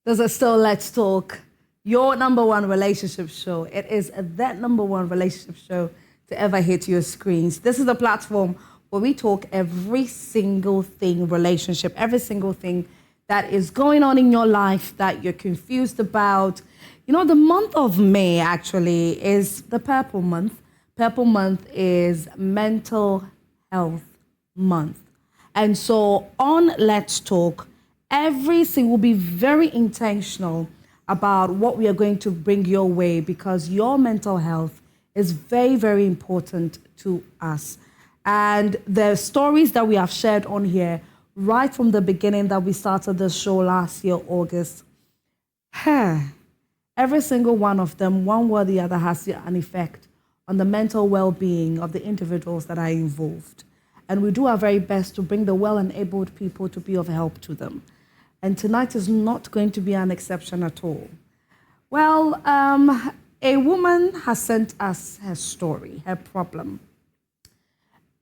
This is still Let's Talk, your number one relationship show. It is that number one relationship show to ever hit your screens. This is a platform where we talk every single thing relationship, every single thing that is going on in your life that you're confused about. You know, the month of May actually is the Purple Month. Purple Month is Mental Health Month. And so on Let's Talk, everything will be very intentional about what we are going to bring your way because your mental health is very, very important to us. And the stories that we have shared on here, right from the beginning that we started the show last year, August, every single one of them, one way or the other, has an effect on the mental well-being of the individuals that are involved. And we do our very best to bring the well-enabled people to be of help to them. And tonight is not going to be an exception at all. Well, a woman has sent us her story, her problem.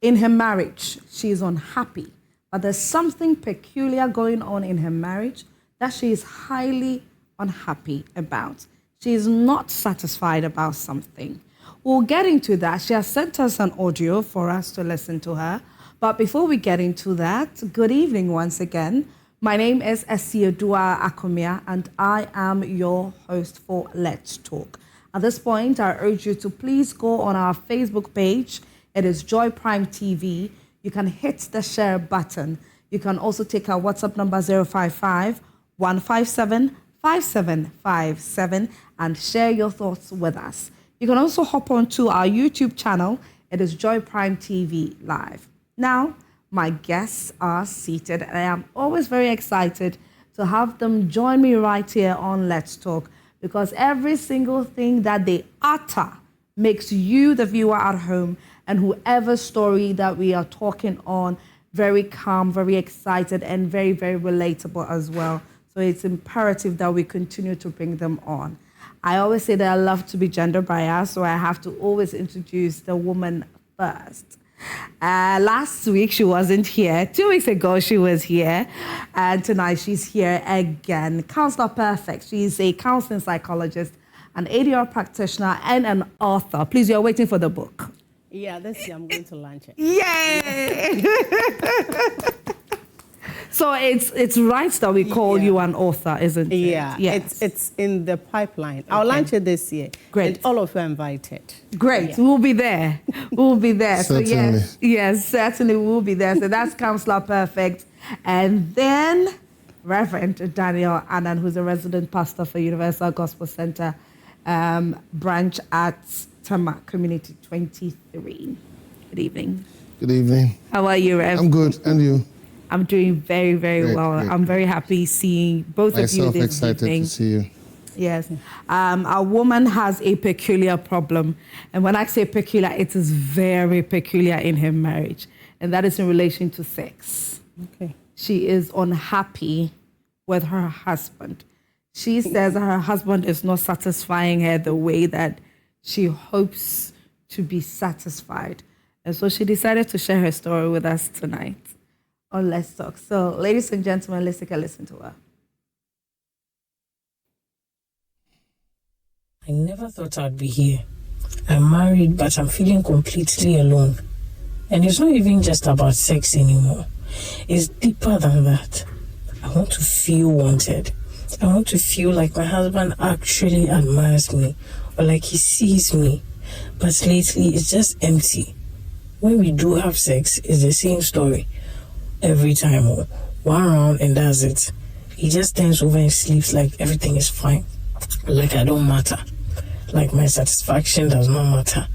In her marriage, she is unhappy, but there's something peculiar going on in her marriage that she is highly unhappy about. She is not satisfied about something. We'll get into that. She has sent us an audio for us to listen to her. But before we get into that, good evening once again. My name is Esiodua Akomia, and I am your host for Let's Talk. At this point, I urge you to please go on our Facebook page. It is Joy Prime TV. You can hit the share button. You can also take our WhatsApp number 055-157-5757 and share your thoughts with us. You can also hop onto our YouTube channel. It is Joy Prime TV Live. Now, my guests are seated, and I am always very excited to have them join me right here on Let's Talk, because every single thing that they utter makes you, the viewer at home, and whoever's story that we are talking on, very calm, very excited, and very, very relatable as well. So it's imperative that we continue to bring them on. I always say that I love to be gender biased, so I have to always introduce the woman first. Last week she wasn't here. 2 weeks ago she was here, and tonight she's here again. Counselor Perfect. She's a counseling psychologist, an ADR practitioner, and an author. Please, you're waiting for the book. Yeah, this year I'm going to launch it. Yay! So it's right that we call you an author, isn't it? Yeah, yes. It's in the pipeline. I'll launch it this year. Great. And all of you are invited. Great. Yeah. We'll be there. We'll be there. Certainly. So yes, certainly we'll be there. So that's Counselor Perfect. And then Reverend Daniel Annan, who's a resident pastor for Universal Gospel Center branch at Tama Community 23. Good evening. Good evening. How are you, Rev? I'm good. And you? I'm doing very, very Great, well. great. I'm very happy seeing both of you Myself this excited evening. to see you. Yes. A woman has a peculiar problem. And when I say peculiar, it is very peculiar in her marriage. And that is in relation to sex. Okay. She is unhappy with her husband. She says her husband is not satisfying her the way that she hopes to be satisfied. And so she decided to share her story with us tonight on Let's Talk. So, ladies and gentlemen, let's take a listen to her. I never thought I'd be here. I'm married, but I'm feeling completely alone. And it's not even just about sex anymore. It's deeper than that. I want to feel wanted. I want to feel like my husband actually admires me or like he sees me. But lately, it's just empty. When we do have sex, it's the same story. Every time, one round and that's it. He just turns over and sleeps like everything is fine. Like I don't matter. Like my satisfaction does not matter.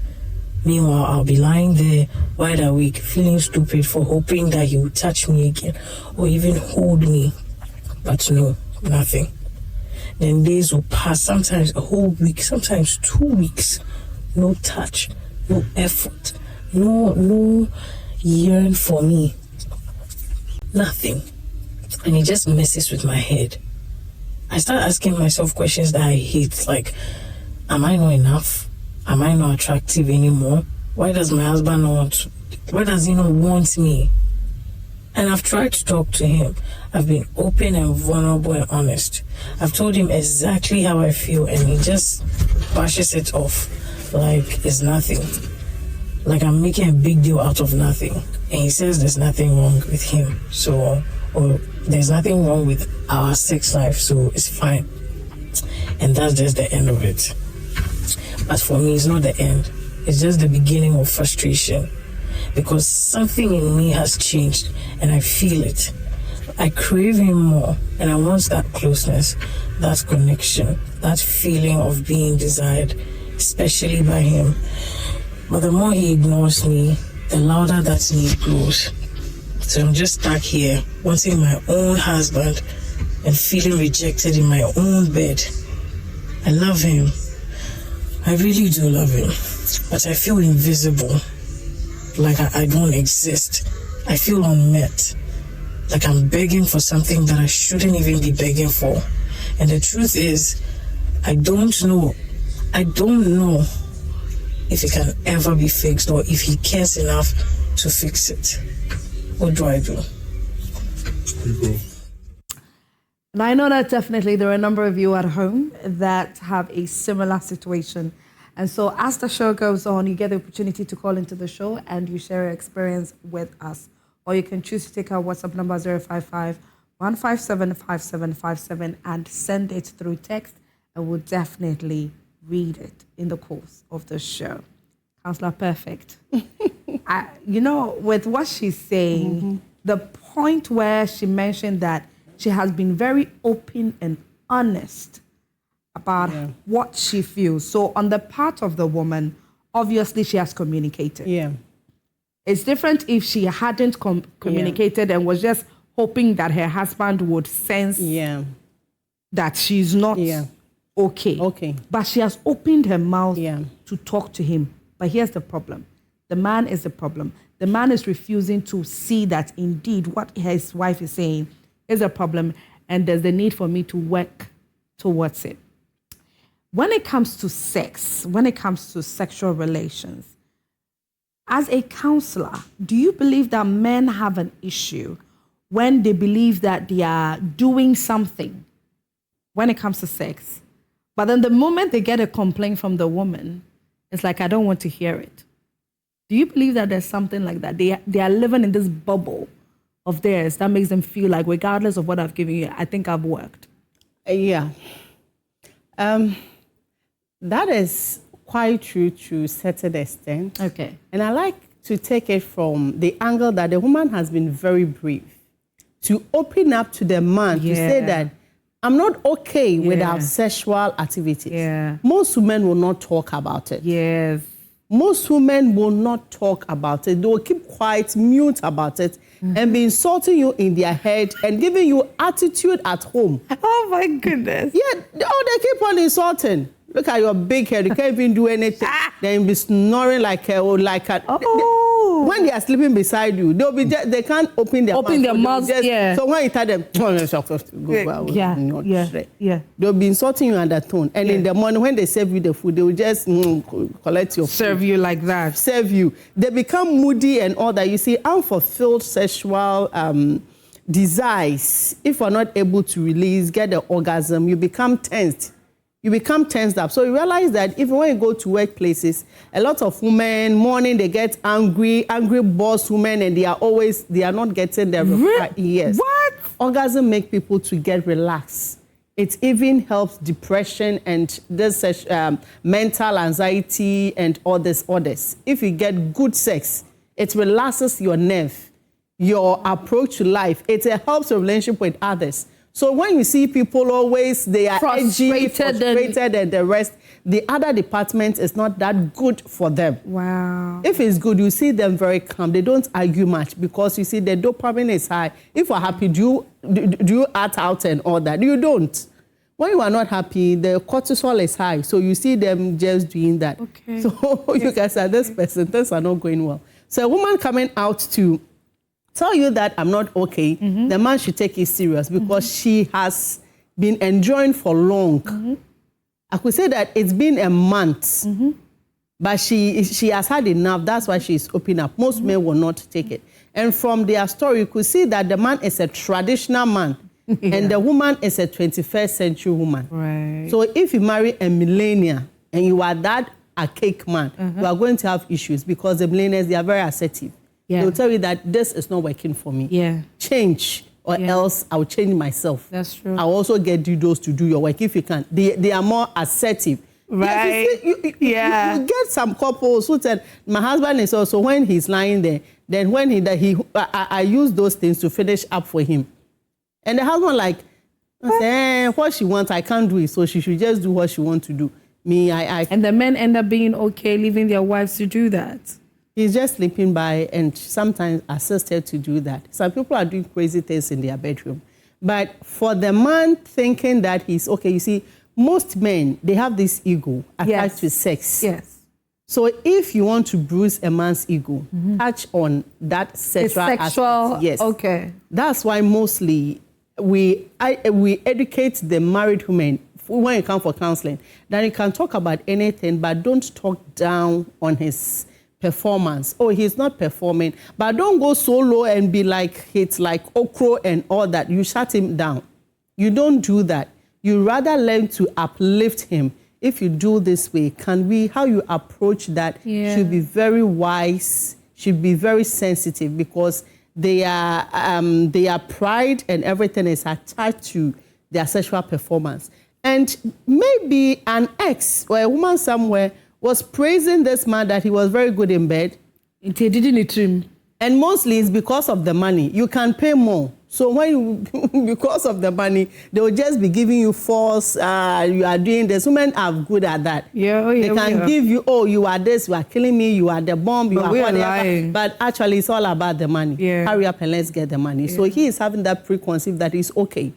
Meanwhile, I'll be lying there wide awake, feeling stupid for hoping that he would touch me again or even hold me. But no, nothing. Then days will pass, sometimes a whole week, sometimes 2 weeks. No touch, no effort, no yearn for me. Nothing. And it just messes with my head. I start asking myself questions that I hate, like, am I not enough? Am I not attractive anymore? Why does my husband not want me? And I've tried to talk to him. I've been open and vulnerable and honest. I've told him exactly how I feel, and he just brushes it off like it's nothing. Like I'm making a big deal out of nothing. And he says there's nothing wrong with him. So, or there's nothing wrong with our sex life, so it's fine. And that's just the end of it. But for me, it's not the end. It's just the beginning of frustration. Because something in me has changed and I feel it. I crave him more and I want that closeness, that connection, that feeling of being desired, especially by him. But the more he ignores me, the louder that need grows. So I'm just stuck here, wanting my own husband and feeling rejected in my own bed. I love him. I really do love him. But I feel invisible. Like I don't exist. I feel unmet. Like I'm begging for something that I shouldn't even be begging for. And the truth is, I don't know if it can ever be fixed or if he cares enough to fix it. What do I do? And I know that definitely there are a number of you at home that have a similar situation. And so as the show goes on, you get the opportunity to call into the show and you share your experience with us. Or you can choose to take our WhatsApp number 055-157-5757 and send it through text, and we'll definitely read it in the course of the show. Counselor Perfect. With what she's saying, the point where she mentioned that she has been very open and honest about what she feels. So on the part of the woman, obviously she has communicated. Yeah. It's different if she hadn't communicated and was just hoping that her husband would sense that she's not okay. But she has opened her mouth to talk to him. But here's the problem. The man is the problem. The man is refusing to see that indeed what his wife is saying is a problem, and there's the need for me to work towards it. When it comes to sex, when it comes to sexual relations, as a counselor, do you believe that men have an issue when they believe that they are doing something when it comes to sex, but then the moment they get a complaint from the woman, it's like, I don't want to hear it? Do you believe that there's something like that? They are living in this bubble of theirs that makes them feel like, regardless of what I've given you, I think I've worked. That is quite true to a certain extent. Okay. And I like to take it from the angle that the woman has been very brave to open up to the man to say that I'm not okay with our sexual activities. Yeah. Most women will not talk about it. Yes. Most women will not talk about it. They will keep quiet, mute about it, and be insulting you in their head and giving you attitude at home. Oh my goodness. Yeah, they keep on insulting. Look at your big head. You can't even do anything. Then you'll be snoring like a. When they are sleeping beside you, they can't open their mouth. So when you tell them, they'll be insulting you under tone. And in the morning, when they serve you the food, they will just collect your food. Serve you like that. Serve you. They become moody and all that. You see, unfulfilled sexual desires, if you're not able to release, get the orgasm, you become tensed. You become tensed up. So you realize that even when you go to workplaces, a lot of women, morning they get angry boss women, and they are not getting their yes. What? Orgasm make people to get relaxed. It even helps depression and this mental anxiety and all this others. If you get good sex, it relaxes your nerve, your approach to life. It helps your relationship with others. So when you see people always, they are frustrated and the rest, the other department is not that good for them. Wow. If it's good, you see them very calm. They don't argue much because you see the dopamine is high. If you're happy, do you act out and all that? You don't. When you are not happy, the cortisol is high. So you see them just doing that. Okay. So you can say, this person, things are not going well. So a woman coming out to tell you that I'm not okay, the man should take it serious because she has been enjoying for long. I could say that it's been a month, but she has had enough. That's why she's opening up. Most men will not take it. And from their story, you could see that the man is a traditional man and the woman is a 21st century woman. Right. So if you marry a millennial and you are that archaic man, you are going to have issues because the millennials, they are very assertive. Yeah. They'll tell you that this is not working for me. Yeah. Change, or else I'll change myself. That's true. I'll also get you those to do your work if you can. They are more assertive. Right. Yes, you get some couples who said, my husband is also, when he's lying there, then when I use those things to finish up for him. And the husband like, what she wants, I can't do it, so she should just do what she wants to do. And the men end up being okay leaving their wives to do that. He's just sleeping by and sometimes assisted to do that. Some people are doing crazy things in their bedroom. But for the man thinking that he's okay, you see, most men, they have this ego attached to sex. Yes. So if you want to bruise a man's ego, touch on that sexual aspect. Yes. Okay. That's why mostly we educate the married women when you come for counseling, that you can talk about anything, but don't talk down on his performance. Oh, he's not performing. But don't go so low and be like, it's like okro and all that. You shut him down. You don't do that. You rather learn to uplift him. If you do this way, how you approach that should be very wise, should be very sensitive, because their pride and everything is attached to their sexual performance. And maybe an ex or a woman somewhere was praising this man that he was very good in bed. And mostly it's because of the money. You can pay more. So because of the money, they will just be giving you false, you are doing this. Women are good at that. They can give you, you are this, you are killing me, you are the bomb, you are whatever. Lying. But actually, it's all about the money. Hurry up and let's get the money. Yeah. So he is having that preconceived that it's okay.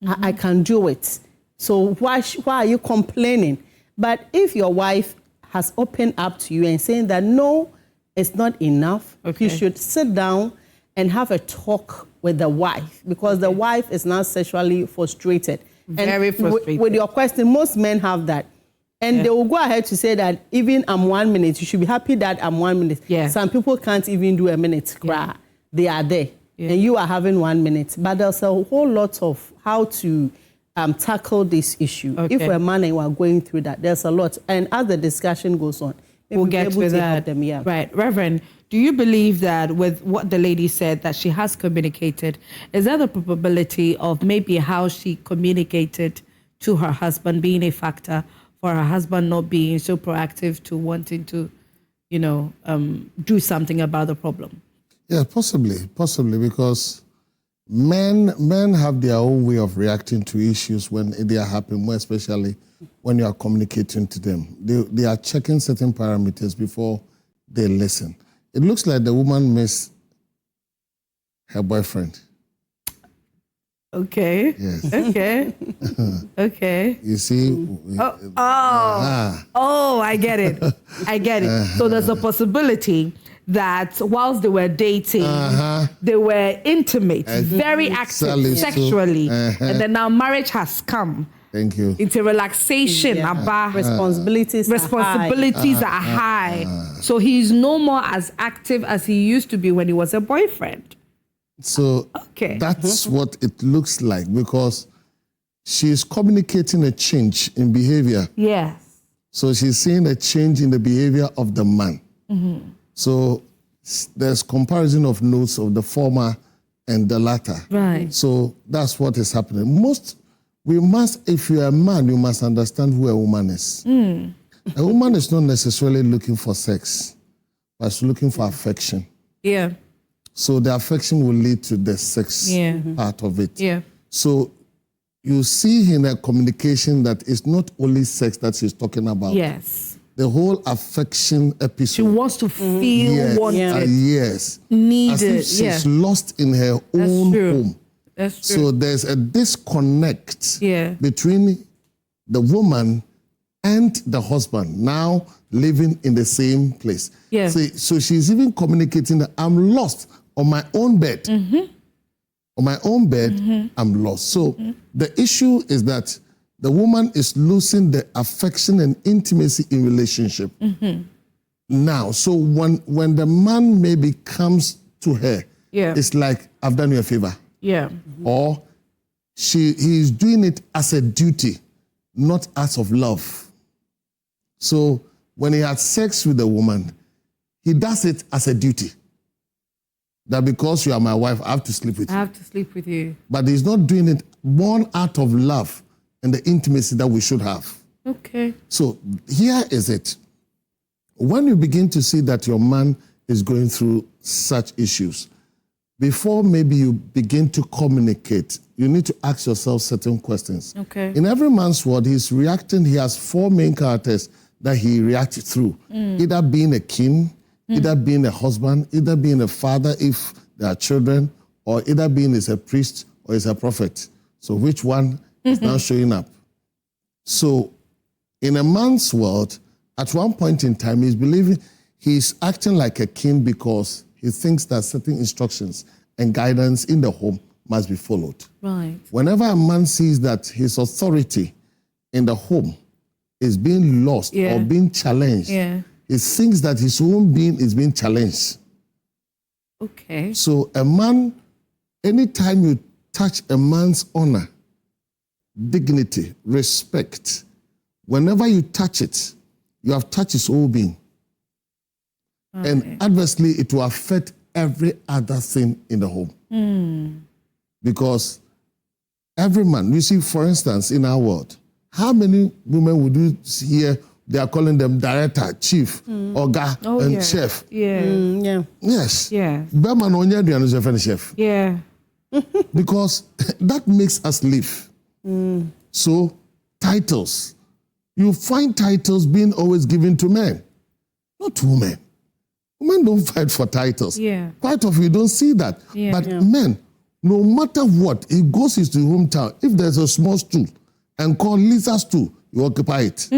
I can do it. So why are you complaining? But if your wife has opened up to you and saying that, no, it's not enough, you should sit down and have a talk with the wife, because the wife is now sexually frustrated. Very frustrated. With your question, most men have that. And they will go ahead to say that even I'm 1 minute, you should be happy that I'm 1 minute. Yeah. Some people can't even do a minute. They are there. And you are having 1 minute. But there's a whole lot of how to tackle this issue. If we're a man and we're going through that, there's a lot. And as the discussion goes on, we'll get to that. Right. Reverend, do you believe that with what the lady said, that she has communicated, is there the probability of maybe how she communicated to her husband being a factor for her husband not being so proactive to wanting to, do something about the problem? Yeah, possibly, because men have their own way of reacting to issues when they are happening, more especially when you are communicating to them. They are checking certain parameters before they listen. It looks like the woman missed her boyfriend. Okay. Yes. Okay. Okay. You see? I get it. So there's a possibility that whilst they were dating, they were intimate, very active sexually, and then now marriage has come. Thank you. Into relaxation, responsibilities are high. So he's no more as active as he used to be when he was a boyfriend. So that's what it looks like, because she's communicating a change in behavior. Yes. So she's seeing a change in the behavior of the man. So there's comparison of notes of the former and the latter. Right. So that's what is happening. If you're a man, you must understand who a woman is. A woman is not necessarily looking for sex, but she's looking for affection. Yeah. So the affection will lead to the sex part of it. Yeah. So you see in her communication that it's not only sex that she's talking about. Yes. The whole affection episode. She wants to feel wanted. Yes. Needed. As if she's lost in her own home. That's true. So there's a disconnect between the woman and the husband now living in the same place. Yeah. So she's even communicating that I'm lost on my own bed. On my own bed, I'm lost. So the issue is that the woman is losing the affection and intimacy in relationship. Now, so when the man maybe comes to her, Yeah. it's like, I've done you a favor. Yeah. Or he is doing it as a duty, not as of love. So when he had sex with a woman, he does it as a duty. That because you are my wife, I have to sleep with I you. have to sleep with you. But he's not doing it born out of love and the intimacy that we should have. Okay. So here is it. When you begin to see that your man is going through such issues, before maybe you begin to communicate, you need to ask yourself certain questions. Okay. In every man's world, he's reacting, he has 4 main characters that he reacts through. Either being a king, either being a husband, either being a father if there are children, or either being is a priest or is a prophet. So which one is now showing up? So in a man's world, at one point in time, he's believing he's acting like a king because he thinks that certain instructions and guidance in the home must be followed. Right. Whenever a man sees that his authority in the home is being lost Yeah. or being challenged, Yeah. he thinks that his own being is being challenged. Okay. So a man, anytime you touch a man's honor, dignity, respect, whenever you touch it, you have touched his whole being. And adversely, it will affect every other thing in the home. Because every man, you see, for instance, in our world, how many women would you hear they are calling them director, chief, oga, and yeah. chef? Yeah. Yeah. Yes. Yeah. Berman onye aduane so friend chef. Yeah. Because that makes us live. So, titles. You find titles being always given to men, not to women. Women don't fight for titles. Yeah. Quite often you don't see that. Yeah. But men, no matter what, he goes into his hometown. If there's a small stool and call Lisa's stool, you occupy it.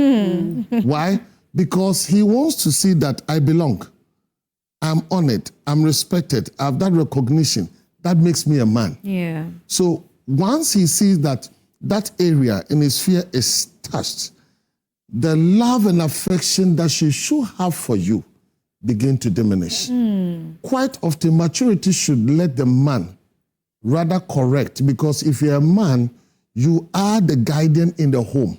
Why? Because he wants to see that I belong. I'm honored. I'm respected. I have that recognition. That makes me a man. Yeah. So once he sees that that area in his sphere is touched, the love and affection that she should have for you begin to diminish. Quite often, maturity should let the man rather correct, because if you're a man, you are the guardian in the home.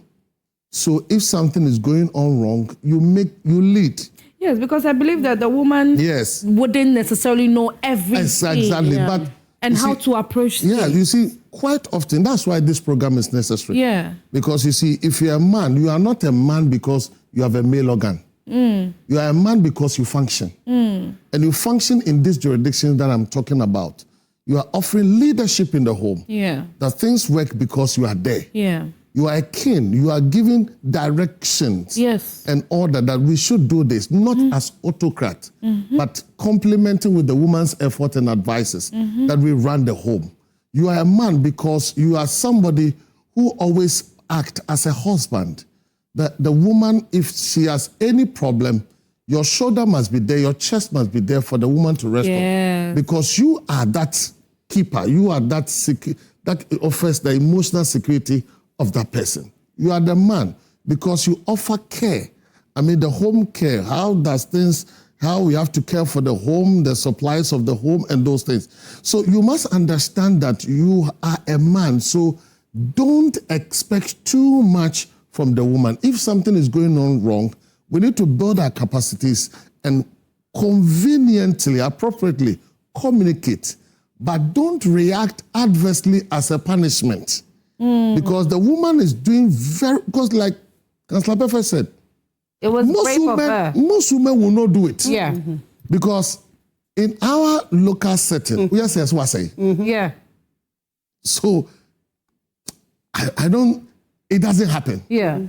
So if something is going on wrong, you lead. Yes, because I believe that the woman Yes. wouldn't necessarily know everything. Exactly. But And you how see, to approach yeah, things. you see, quite often, that's why this program is necessary. Yeah. Because you see, if you're a man, you are not a man because you have a male organ. You are a man because you function. And you function in this jurisdiction that I'm talking about. You are offering leadership in the home. Yeah. That things work because you are there. Yeah. You are a king. You are giving directions Yes. and order that we should do this, not as autocrat, but complementing with the woman's effort and advices that we run the home. You are a man because you are somebody who always act as a husband. The woman, if she has any problem, your shoulder must be there, your chest must be there for the woman to rest Yes. on. Because you are that keeper, you are that that offers the emotional security of that person. You are the man because you offer care. I mean, the home care, how we have to care for the home, the supplies of the home, and those things. So you must understand that you are a man. So don't expect too much from the woman. If something is going on wrong, we need to build our capacities and conveniently, appropriately communicate. But don't react adversely as a punishment. Because the woman is doing because like Councillor Perfect said, It was brave of her. most women will not do it. Yeah. Because in our local setting, we are saying what I say. Yeah. So I don't, it doesn't happen. Yeah.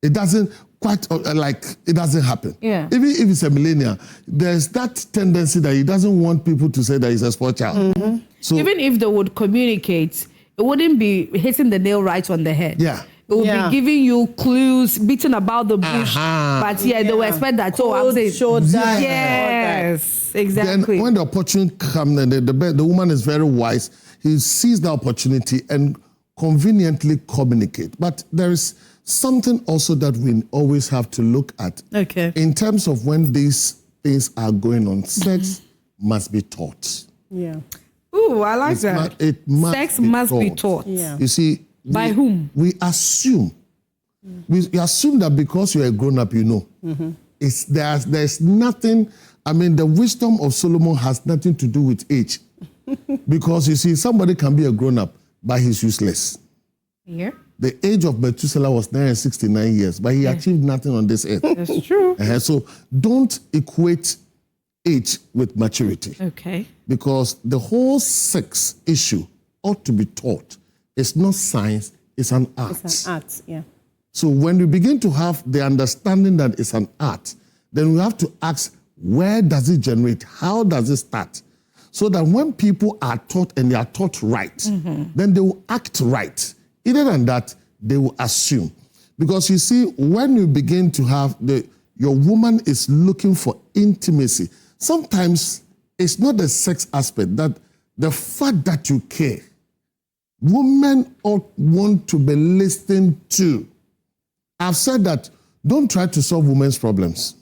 It doesn't it doesn't happen. Yeah. Even if it's a millennial, there's that tendency that he doesn't want people to say that he's a spoiled child. So Even if they would communicate, it wouldn't be hitting the nail right on the head. yeah. It would Yeah. be giving you clues, beating about the bush. But yeah, they will expect that. So I'm Cold saying, shoulder. yes, Then exactly. when the opportunity comes, the woman is very wise. He sees the opportunity and conveniently communicate. But there is something also that we always have to look at Okay. in terms of when these things are going on. Sex must be taught. Yeah. Ooh, I like that. It must Sex be must be taught. taught. Yeah. You see, By whom? We assume. We assume that because you're a grown-up, you know. There's nothing, I mean, the wisdom of Solomon has nothing to do with age. Because you see, somebody can be a grown-up, but he's useless. Yeah. The age of Methuselah was 969 years, but he achieved nothing on this earth. That's true. So don't equate age with maturity. Okay. Because the whole sex issue ought to be taught. It's not science, it's an art. It's an art, yeah. So when we begin to have the understanding that it's an art, then we have to ask, where does it generate? How does it start? So that when people are taught and they are taught right, then they will act right. Other than that, they will assume. Because you see, when you begin to have your woman is looking for intimacy, sometimes it's not the sex aspect, that the fact that you care. Women ought want to be listened to. I've said that, don't try to solve women's problems.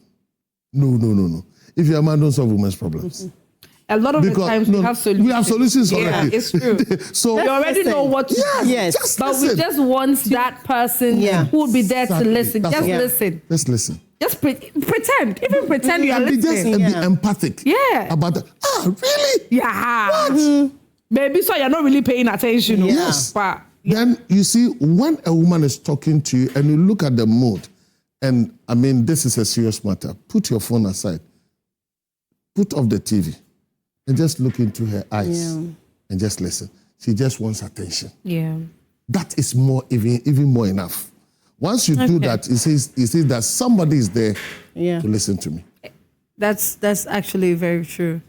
No. If you're a man, don't solve women's problems. A lot of the times we have solutions. We have solutions already. Yeah, it's true. So we already know what to do. Yes. just But listen. we just want that person who will be there to Exactly. listen. That's Just all. listen. Just listen. Just pretend. Even pretend you are And be just listening. be empathic. Yeah. About that. Really? Yeah. What? Maybe so you're not really paying attention. no? Yes. But Then you see, when a woman is talking to you and you look at the mood, and I mean, this is a serious matter, put your phone aside, put off the TV, and just look into her eyes and just listen. She just wants attention. yeah. That is more, even more enough. Once you do that, it says that somebody is there to listen to me. That's actually very true.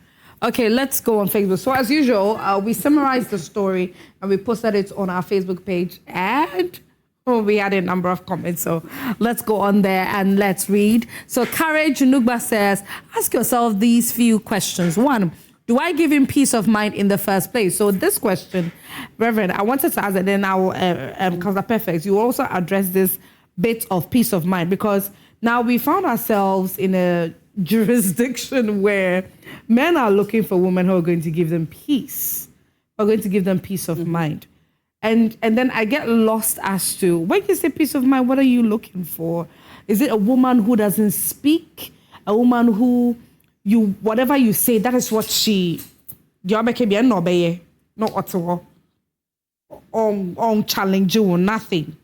Okay, let's go on Facebook. So as usual, we summarized the story and we posted it on our Facebook page, and we had a number of comments. So let's go on there and let's read. So Courage Nugba says, ask yourself these few questions. 1, do I give him peace of mind in the first place? So this question, Reverend, I wanted to ask it, then I will, Councillor Perfect, you also address this bit of peace of mind, because now we found ourselves in a jurisdiction where men are looking for women who are going to give them peace, are going to give them peace of mind. And then I get lost as to, when you say peace of mind, what are you looking for? Is it a woman who doesn't speak? A woman who, whatever you say, that is what she, on challenge you or nothing.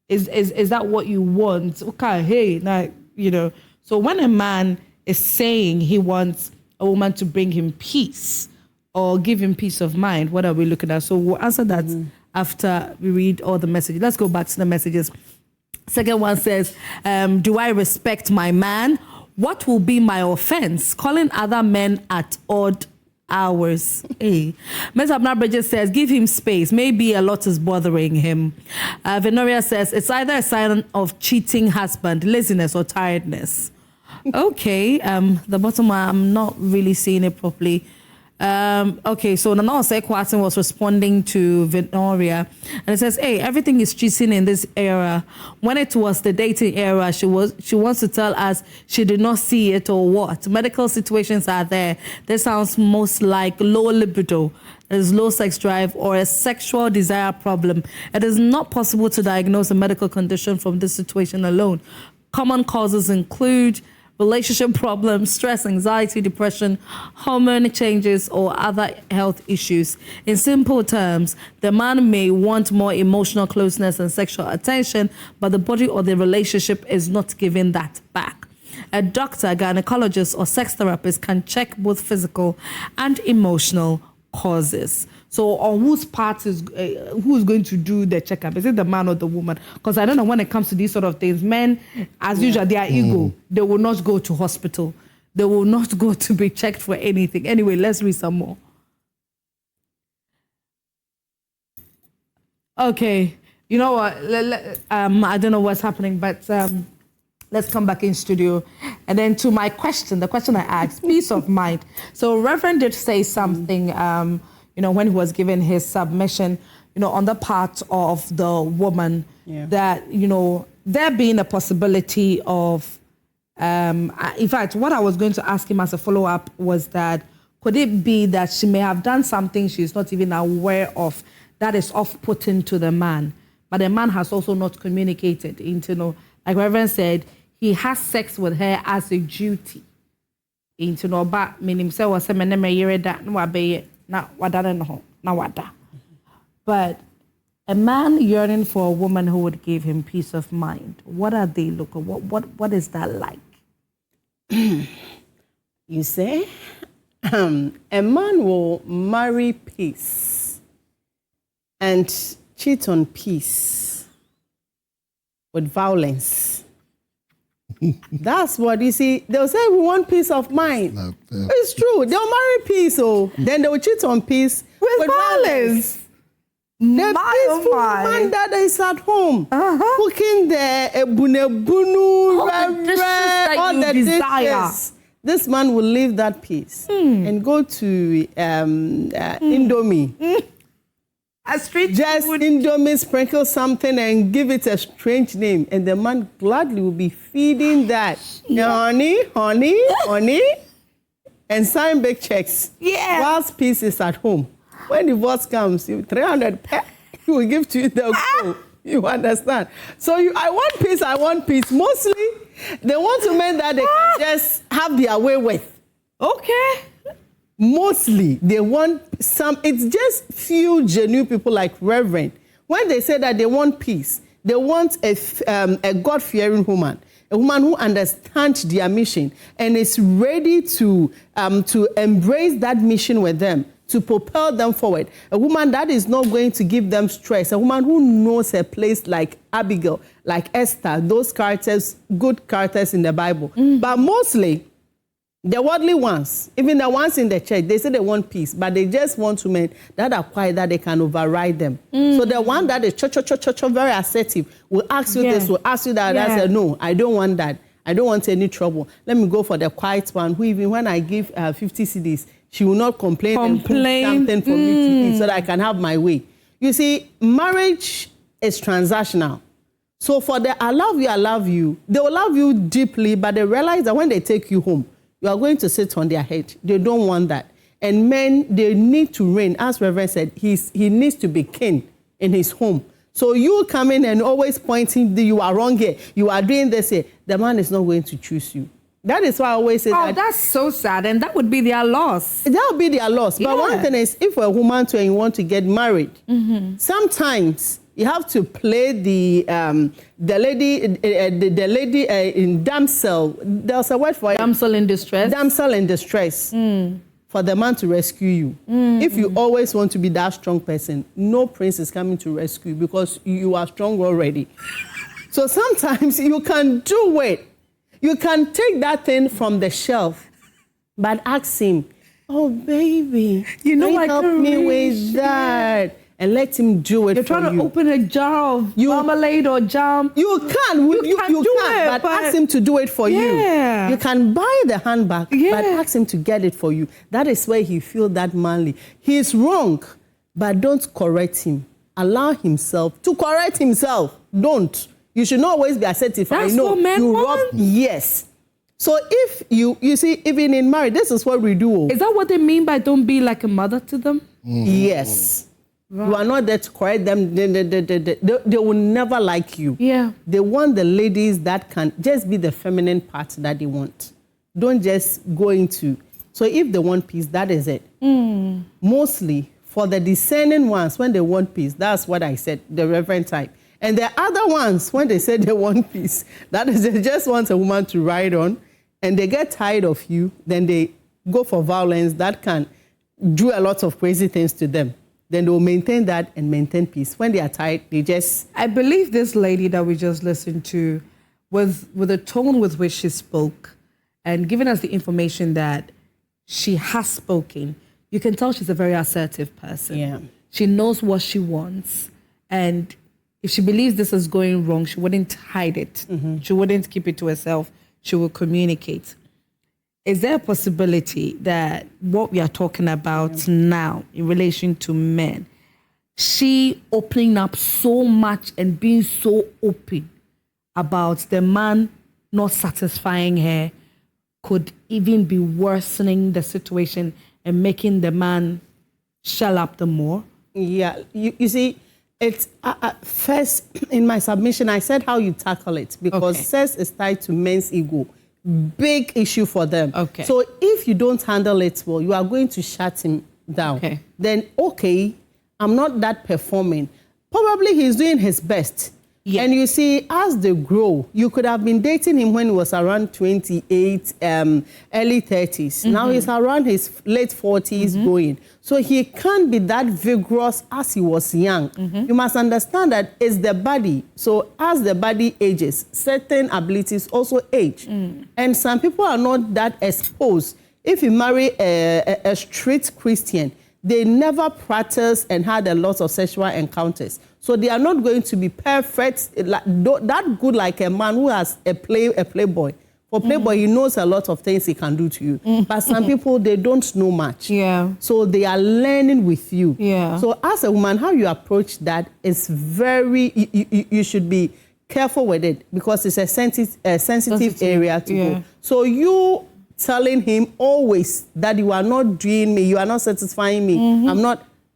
Is that what you want? Okay, hey, now, so when a man is saying he wants a woman to bring him peace or give him peace of mind, what are we looking at? So we'll answer that after we read all the messages. Let's go back to the messages. Second one says, do I respect my man? What will be my offense? Calling other men at odd hours. Hey. Ms. Abner Bridges says, give him space. Maybe a lot is bothering him. Venoria says, it's either a sign of cheating husband, laziness, or tiredness. Okay, the bottom one, I'm not really seeing it properly. Okay, so Nana Osekwatan was responding to Venoria, and it says, hey, everything is cheating in this era. When it was the dating era, she wants to tell us she did not see it or what. Medical situations are there. This sounds most like low libido, there's low sex drive, or a sexual desire problem. It is not possible to diagnose a medical condition from this situation alone. Common causes include relationship problems, stress, anxiety, depression, hormone changes, or other health issues. In simple terms, the man may want more emotional closeness and sexual attention, but the body or the relationship is not giving that back. A doctor, gynecologist, or sex therapist can check both physical and emotional causes. So on whose part is who's going to do the checkup? Is it the man or the woman? Because I don't know, when it comes to these sort of things, men, as usual, they are ego. They will not go to hospital. They will not go to be checked for anything. Anyway, let's read some more. Okay, you know what? I don't know what's happening, but let's come back in studio. And then to my question, the question I asked, peace of mind. So Reverend did say something, when he was given his submission, on the part of the woman, that, there being a possibility of, in fact, what I was going to ask him as a follow-up was that, Could it be that she may have done something she's not even aware of that is off-putting to the man, but the man has also not communicated into, like Reverend said, he has sex with her as a duty. Into no ba meaning say was me na yere da na wabe na wada no na wada. But a man yearning for a woman who would give him peace of mind, what are they looking? What is that like? You say, a man will marry peace and cheat on peace with violence. That's what you see. They'll say we want peace of mind. It's true. They'll marry peace, then they will cheat on peace with violence. The peaceful man that is at home, cooking the ebunebunu, all the dishes. This man will leave that peace and go to Indomie. A street just food. Indomie, sprinkle something and give it a strange name, and the man gladly will be feeding that. Honey, and sign big checks. Yeah. Whilst peace is at home. When divorce comes, 300 he will give to you the go. You understand? So I want peace. Mostly, they want men that they can just have their way with. Okay. Mostly, they want some. It's just few genuine people like Reverend. When they say that they want peace, they want a God-fearing woman, a woman who understands their mission and is ready to embrace that mission with them, to propel them forward. A woman that is not going to give them stress. A woman who knows her place, like Abigail, like Esther, those characters, good characters in the Bible. But mostly, the worldly ones, even the ones in the church, they say they want peace, but they just want women that are quiet, that they can override them. So the one that is very assertive will ask you this, will ask you that. I say, no, I don't want that. I don't want any trouble. Let me go for the quiet one, who even when I give 50 CDs, she will not complain and cook something for me to eat so that I can have my way. You see, marriage is transactional. So for the I love you, they will love you deeply, but they realize that when they take you home, you are going to sit on their head. They don't want that. And men, they need to reign. As Reverend said, he needs to be king in his home. So you come in and always pointing, you are wrong here, you are doing this here. The man is not going to choose you. That is why I always say that. Oh, that's so sad. And that would be their loss. That would be their loss. But one thing is, if a woman and you want to get married, sometimes you have to play the lady in damsel. There's a word for it. Damsel in distress. Damsel in distress. For the man to rescue you. If you always want to be that strong person, no prince is coming to rescue you because you are strong already. So sometimes you can do it. You can take that thing from the shelf, but ask him, oh, baby, help me with that. And let him do it. You're trying to open a jar of marmalade or jam. You can, but ask him to do it for you. You can buy the handbag, but ask him to get it for you. That is where he feels that manly. He is wrong, but don't correct him. Allow himself to correct himself. Don't. You should not always be assertive. That's what men want. Yes. So if you see, even in marriage, this is what we do. Is that what they mean by don't be like a mother to them? Yes. Right. You are not there to correct them. They will never like you. Yeah. They want the ladies that can just be the feminine part that they want. Don't just go into. So if they want peace, that is it. Mostly for the discerning ones, when they want peace, that's what I said, the Reverend type. And the other ones, when they say they want peace, that is they just want a woman to ride on, and they get tired of you, then they go for violence that can do a lot of crazy things to them. Then they will maintain that and maintain peace. When they are tired, they just... I believe this lady that we just listened to, with the tone with which she spoke and giving us the information that she has spoken, you can tell she's a very assertive person. Yeah. She knows what she wants. And if she believes this is going wrong, she wouldn't hide it. She wouldn't keep it to herself. She will communicate. Is there a possibility that what we are talking about now in relation to men, she opening up so much and being so open about the man not satisfying her could even be worsening the situation and making the man shell up the more? Yeah, you see, it's first in my submission, I said how you tackle it because Okay. sex is tied to men's ego. Big issue for them. Okay. So if you don't handle it well, you are going to shut him down. Okay. Then, okay, I'm not that performing. Probably he's doing his best. Yeah. And you see, as they grow, you could have been dating him when he was around 28, early 30s. Now he's around his late 40s going. So he can't be that vigorous as he was young. You must understand that it's the body. So as the body ages, certain abilities also age. And some people are not that exposed. If you marry a street Christian, they never practiced and had a lot of sexual encounters. So they are not going to be perfect, that good like a man who has a playboy. For playboy, he knows a lot of things he can do to you. But some people, they don't know much. Yeah. So they are learning with you. Yeah. So as a woman, how you approach that is very, you should be careful with it because it's a sensitive area to go. So you telling him always that you are not doing me, you are not satisfying me,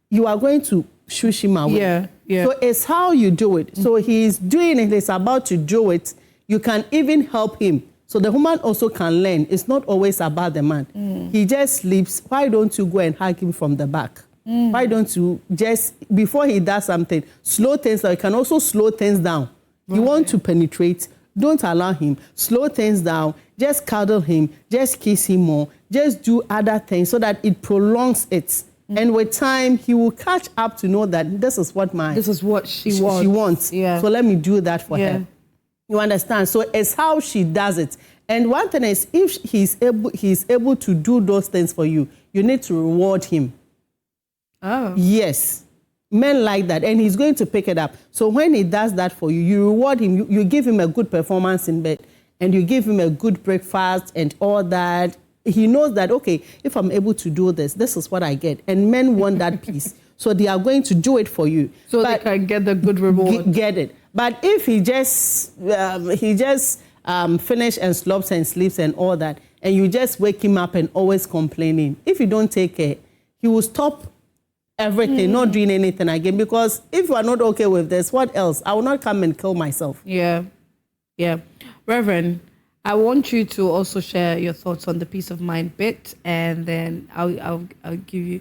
you are going to shush him away. Yeah, yeah. So it's how you do it. So he's doing it, he's about to do it. You can even help him. So the woman also can learn. It's not always about the man. He just sleeps. Why don't you go and hug him from the back? Why don't you just, before he does something, slow things down. You can also slow things down. You want to penetrate, don't allow him. Slow things down. Just cuddle him. Just kiss him more. Just do other things so that it prolongs it. And with time, he will catch up to know that this is what she wants. She wants. Yeah. So let me do that for Yeah. her. You understand? So it's how she does it. And one thing is, if he's able to do those things for you, you need to reward him. Oh. Yes. Men like that. And he's going to pick it up. So when he does that for you, you reward him. You give him a good performance in bed. And you give him a good breakfast and all that. He knows that, okay, if I'm able to do this, this is what I get. And men want that piece. So they are going to do it for you. So they can get the good reward. Get it. But if he just finish and slops and sleeps and all that, and you just wake him up and always complaining, if you don't take care, he will stop everything, not doing anything again. Because if you are not okay with this, what else? I will not come and kill myself. Yeah. Yeah. Reverend, I want you to also share your thoughts on the peace of mind bit, and then I'll give you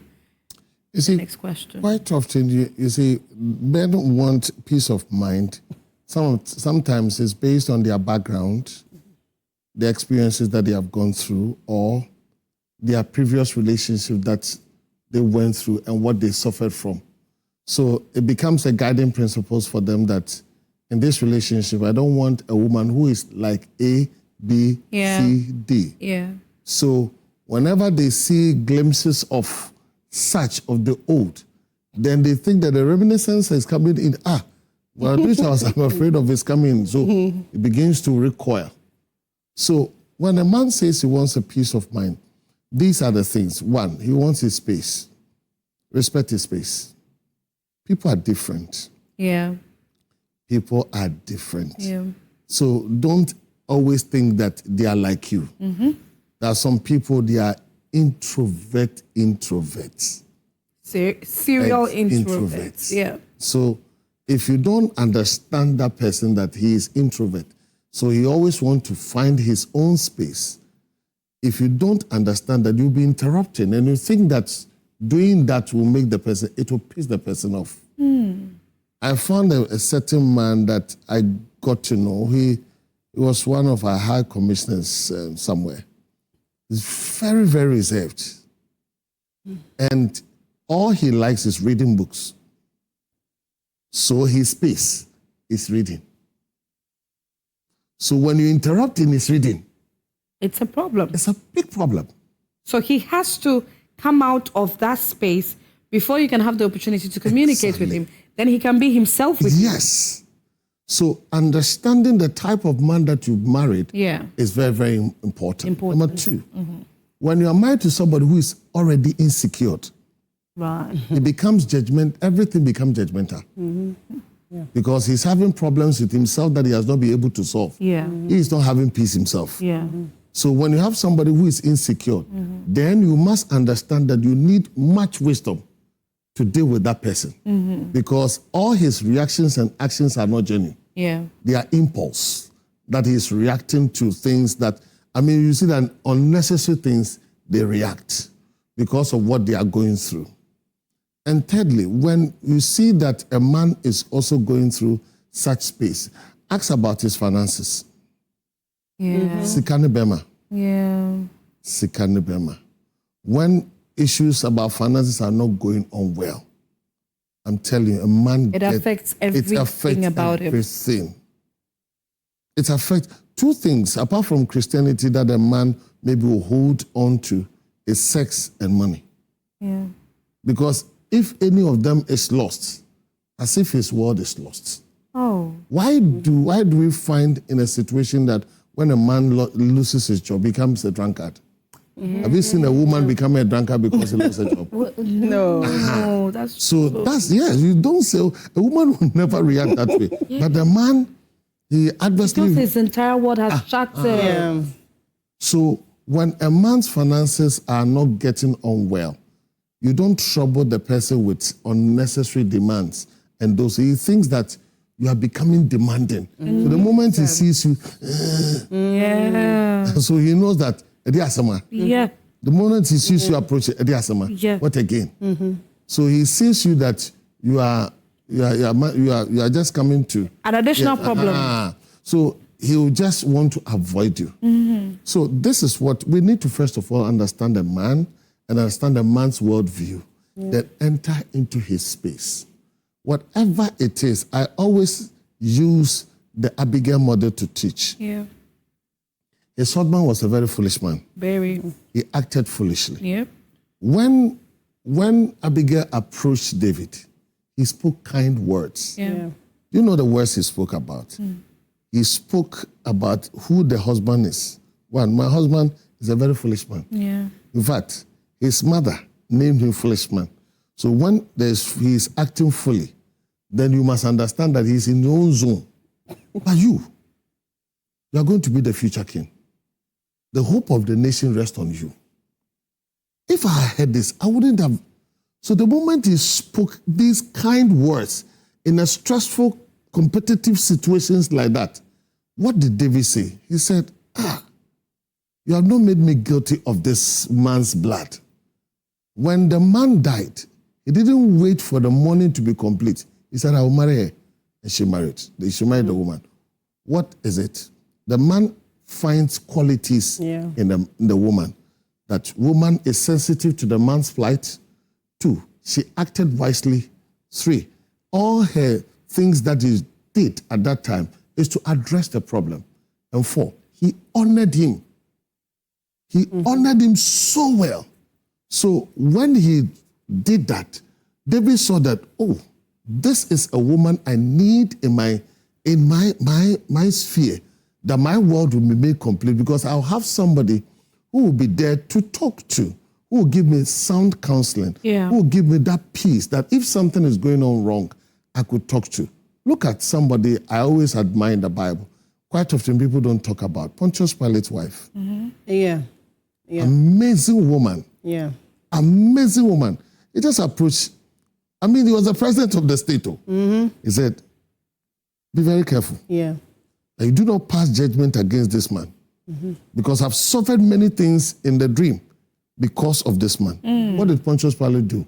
the next question. Quite often, you see, men want peace of mind. Sometimes it's based on their background, the experiences that they have gone through, or their previous relationship that they went through and what they suffered from. So it becomes a guiding principle for them that in this relationship, I don't want a woman who is like A, B, C, D. Yeah. So whenever they see glimpses of the old, then they think that the reminiscence is coming in. Well, this house, I'm afraid of is coming. So it begins to recoil. So when a man says he wants a peace of mind, these are the things. One, he wants his space. Respect his space. People are different. Yeah. People are different. Yeah. So don't always think that they are like you. There are some people, they are introverts. Serial introverts. Yeah. So if you don't understand that person that he is introvert, so he always wants to find his own space. If you don't understand that, you'll be interrupting, and you think that doing that will make the person, it will piss the person off. I found a certain man that I got to know. He was one of our high commissioners somewhere. He's very, very reserved. And all he likes is reading books. So his space is reading. So when you interrupt in his reading, it's a problem. It's a big problem. So he has to come out of that space before you can have the opportunity to communicate with him. Then he can be himself with you. Yes. So understanding the type of man that you've married is very, very important. Number two, when you are married to somebody who is already insecure, right, it becomes judgment. Everything becomes judgmental. Because he's having problems with himself that he has not been able to solve. Yeah. He is not having peace himself. Yeah. So when you have somebody who is insecure, then you must understand that you need much wisdom to deal with that person, because all his reactions and actions are not genuine. Yeah. They are impulse that he is reacting to things that, you see that unnecessary things, they react because of what they are going through. And thirdly, when you see that a man is also going through such space, ask about his finances. Yeah. Sikane Bema. Yeah. Sikane Bema. When issues about finances are not going on well, I'm telling you, a man It affects everything about him. everything. It affects two things, apart from Christianity, that a man maybe will hold on to, is sex and money. Yeah. Because if any of them is lost, as if his world is lost. Oh. Why do we find in a situation that when a man loses his job, becomes a drunkard? Have you seen a woman become a drunkard because he lost a job? No, that's You don't say, a woman will never react that way. But the man, he adversely... because his entire world has shattered. So when a man's finances are not getting on well, you don't trouble the person with unnecessary demands. And those, he thinks that you are becoming demanding. So the moment he sees you, so he knows that, Yeah. the moment he sees you approach, what again? So he sees you that you are just coming to An additional problem. So he will just want to avoid you. So this is what we need to first of all understand a man and understand a man's worldview, then enter into his space. Whatever it is, I always use the Abigail model to teach. Yeah. His husband was a very foolish man. Very. He acted foolishly. Yep. When Abigail approached David, he spoke kind words. Yeah. You know the words he spoke about. He spoke about who the husband is. One, my husband is a very foolish man. Yeah. In fact, his mother named him foolish man. So when he is acting fully, then you must understand that he's in your own zone. But you are going to be the future king. The hope of the nation rests on you. If I had heard this, I wouldn't have. So the moment he spoke these kind words in a stressful, competitive situations like that, what did David say? He said, you have not made me guilty of this man's blood. When the man died, he didn't wait for the morning to be complete. He said, I will marry her. And she married. She married the woman. What is it? The man finds qualities in the woman. That woman is sensitive to the man's plight. 2, she acted wisely. 3, all her things that he did at that time is to address the problem. And 4, he honored him. He honored him so well. So when he did that, David saw that, this is a woman I need in my sphere, that my world will be made complete, because I'll have somebody who will be there to talk to, who will give me sound counseling, who will give me that peace that if something is going on wrong, I could talk to. Look at somebody I always admire in the Bible. Quite often people don't talk about Pontius Pilate's wife. Yeah. Amazing woman. Yeah. Amazing woman. He just approached, he was the president of the state. He said, be very careful. Yeah. That you do not pass judgment against this man. Because I've suffered many things in the dream because of this man. What did Pontius Pilate do?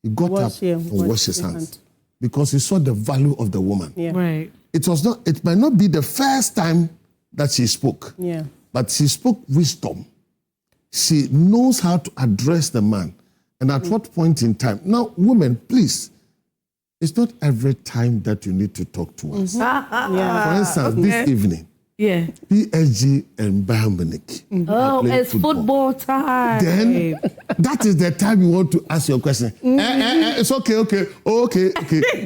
He got up and washed his hands. Because he saw the value of the woman. Yeah. Right. It might not be the first time that she spoke. Yeah. But she spoke wisdom. She knows how to address the man. And at what point in time? Now, women, please, it's not every time that you need to talk to us. For instance, this evening, PSG and Bayern Munich. It's football time. Then that is the time you want to ask your question. It's okay.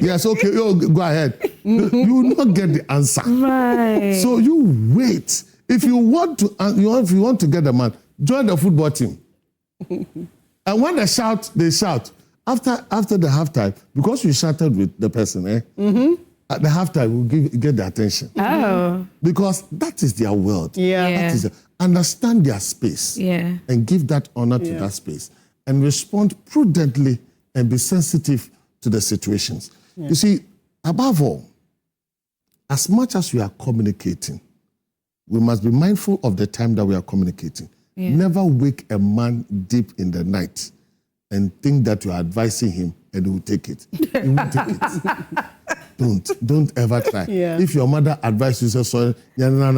Yes, okay. Go ahead. You will not get the answer. Right. So you wait. If you want to get the man, join the football team. And when they shout. After the halftime, because you shouted with the person, at the halftime, we'll get the attention. Oh. Because that is their world. Yeah. That is understand their space and give that honor to that space and respond prudently and be sensitive to the situations. You see, above all, as much as we are communicating, we must be mindful of the time that we are communicating. Never wake a man deep in the night and think that you are advising him and he will take it. He won't take it. Don't ever try. If your mother advises you, sorry, anyway,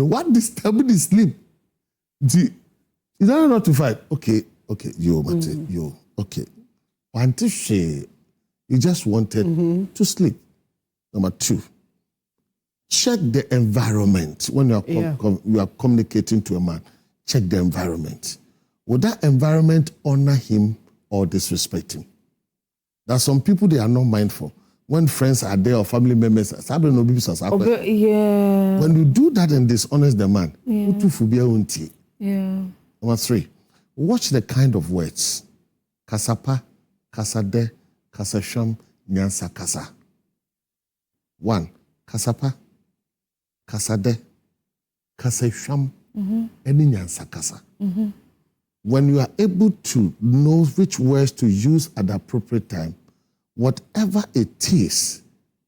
what disturbed the sleep? You don't know not to fight. Okay, you, okay. You just wanted to sleep. Number 2, check the environment when you are communicating to a man. Check the environment. Will that environment honor him or disrespect him? There are some people, they are not mindful. When friends are there or family members, when you do that and dishonest the man, Number 3, watch the kind of words. Kasapa, kasade, kasasham, nyansa kasa. 1, kasapa, kasade, kasasham, and nyansa kasa. When you are able to know which words to use at the appropriate time, whatever it is,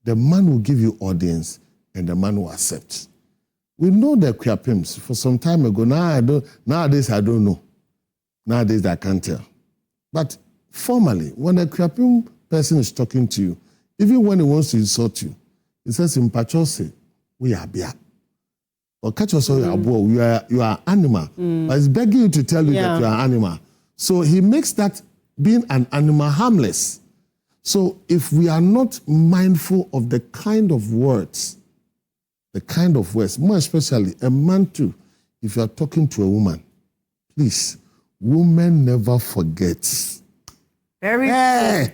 the man will give you audience and the man will accept. We know the Kwiapims for some time ago. Nowadays, I don't know. Nowadays, I can't tell. But formally, when a Kwiapim person is talking to you, even when he wants to insult you, he says, in Pachose, we are bia. Or catch us all, you are animal. But he's begging you to tell you that you are animal. So he makes that being an animal harmless. So if we are not mindful of the kind of words, more especially a man too, if you are talking to a woman, please, women never forget. Very true.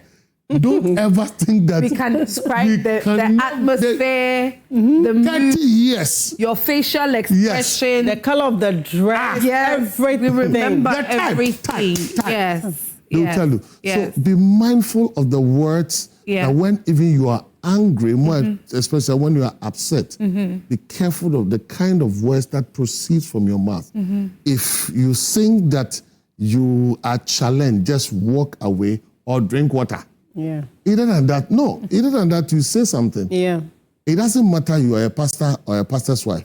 Don't ever think that we can describe the atmosphere, the mood, 30 years, your facial expression, the color of the dress, everything. We remember The time, everything. time. Yes. They'll tell you. Yes. So be mindful of the words. And when even you are angry, more especially when you are upset, be careful of the kind of words that proceeds from your mouth. If you think that you are challenged, just walk away or drink water. Either than that, you say something. It doesn't matter you are a pastor or a pastor's wife.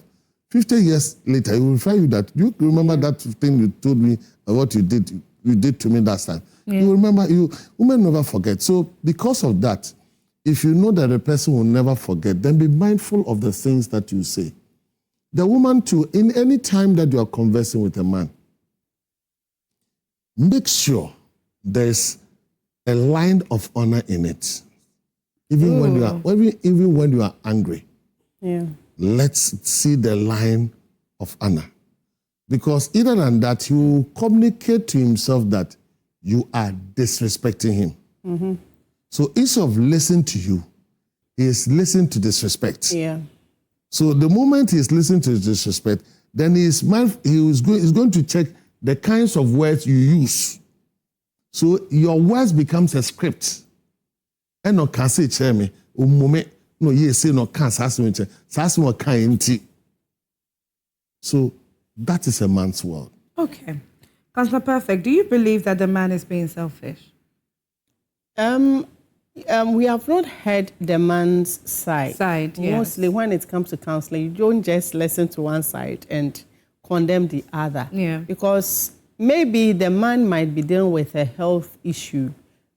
50 years later, he will refer you that, you remember that thing you told me what you did to me last time. You remember, women never forget. So because of that, if you know that the person will never forget, then be mindful of the things that you say. The woman too, in any time that you are conversing with a man, make sure there's a line of honor in it. Even when you are angry. Let's see the line of honor. Because either than that, he will communicate to himself that you are disrespecting him. So instead of listening to you, he is listening to disrespect. So the moment he is listening to disrespect, then he's going to check the kinds of words you use. So your words becomes a script. And no can say chairman, no ye say no can So that is a man's world. Okay. Counselor Perfect, do you believe that the man is being selfish? We have not heard the man's side. Yes. Mostly when it comes to counseling, you don't just listen to one side and condemn the other. Because maybe the man might be dealing with a health issue.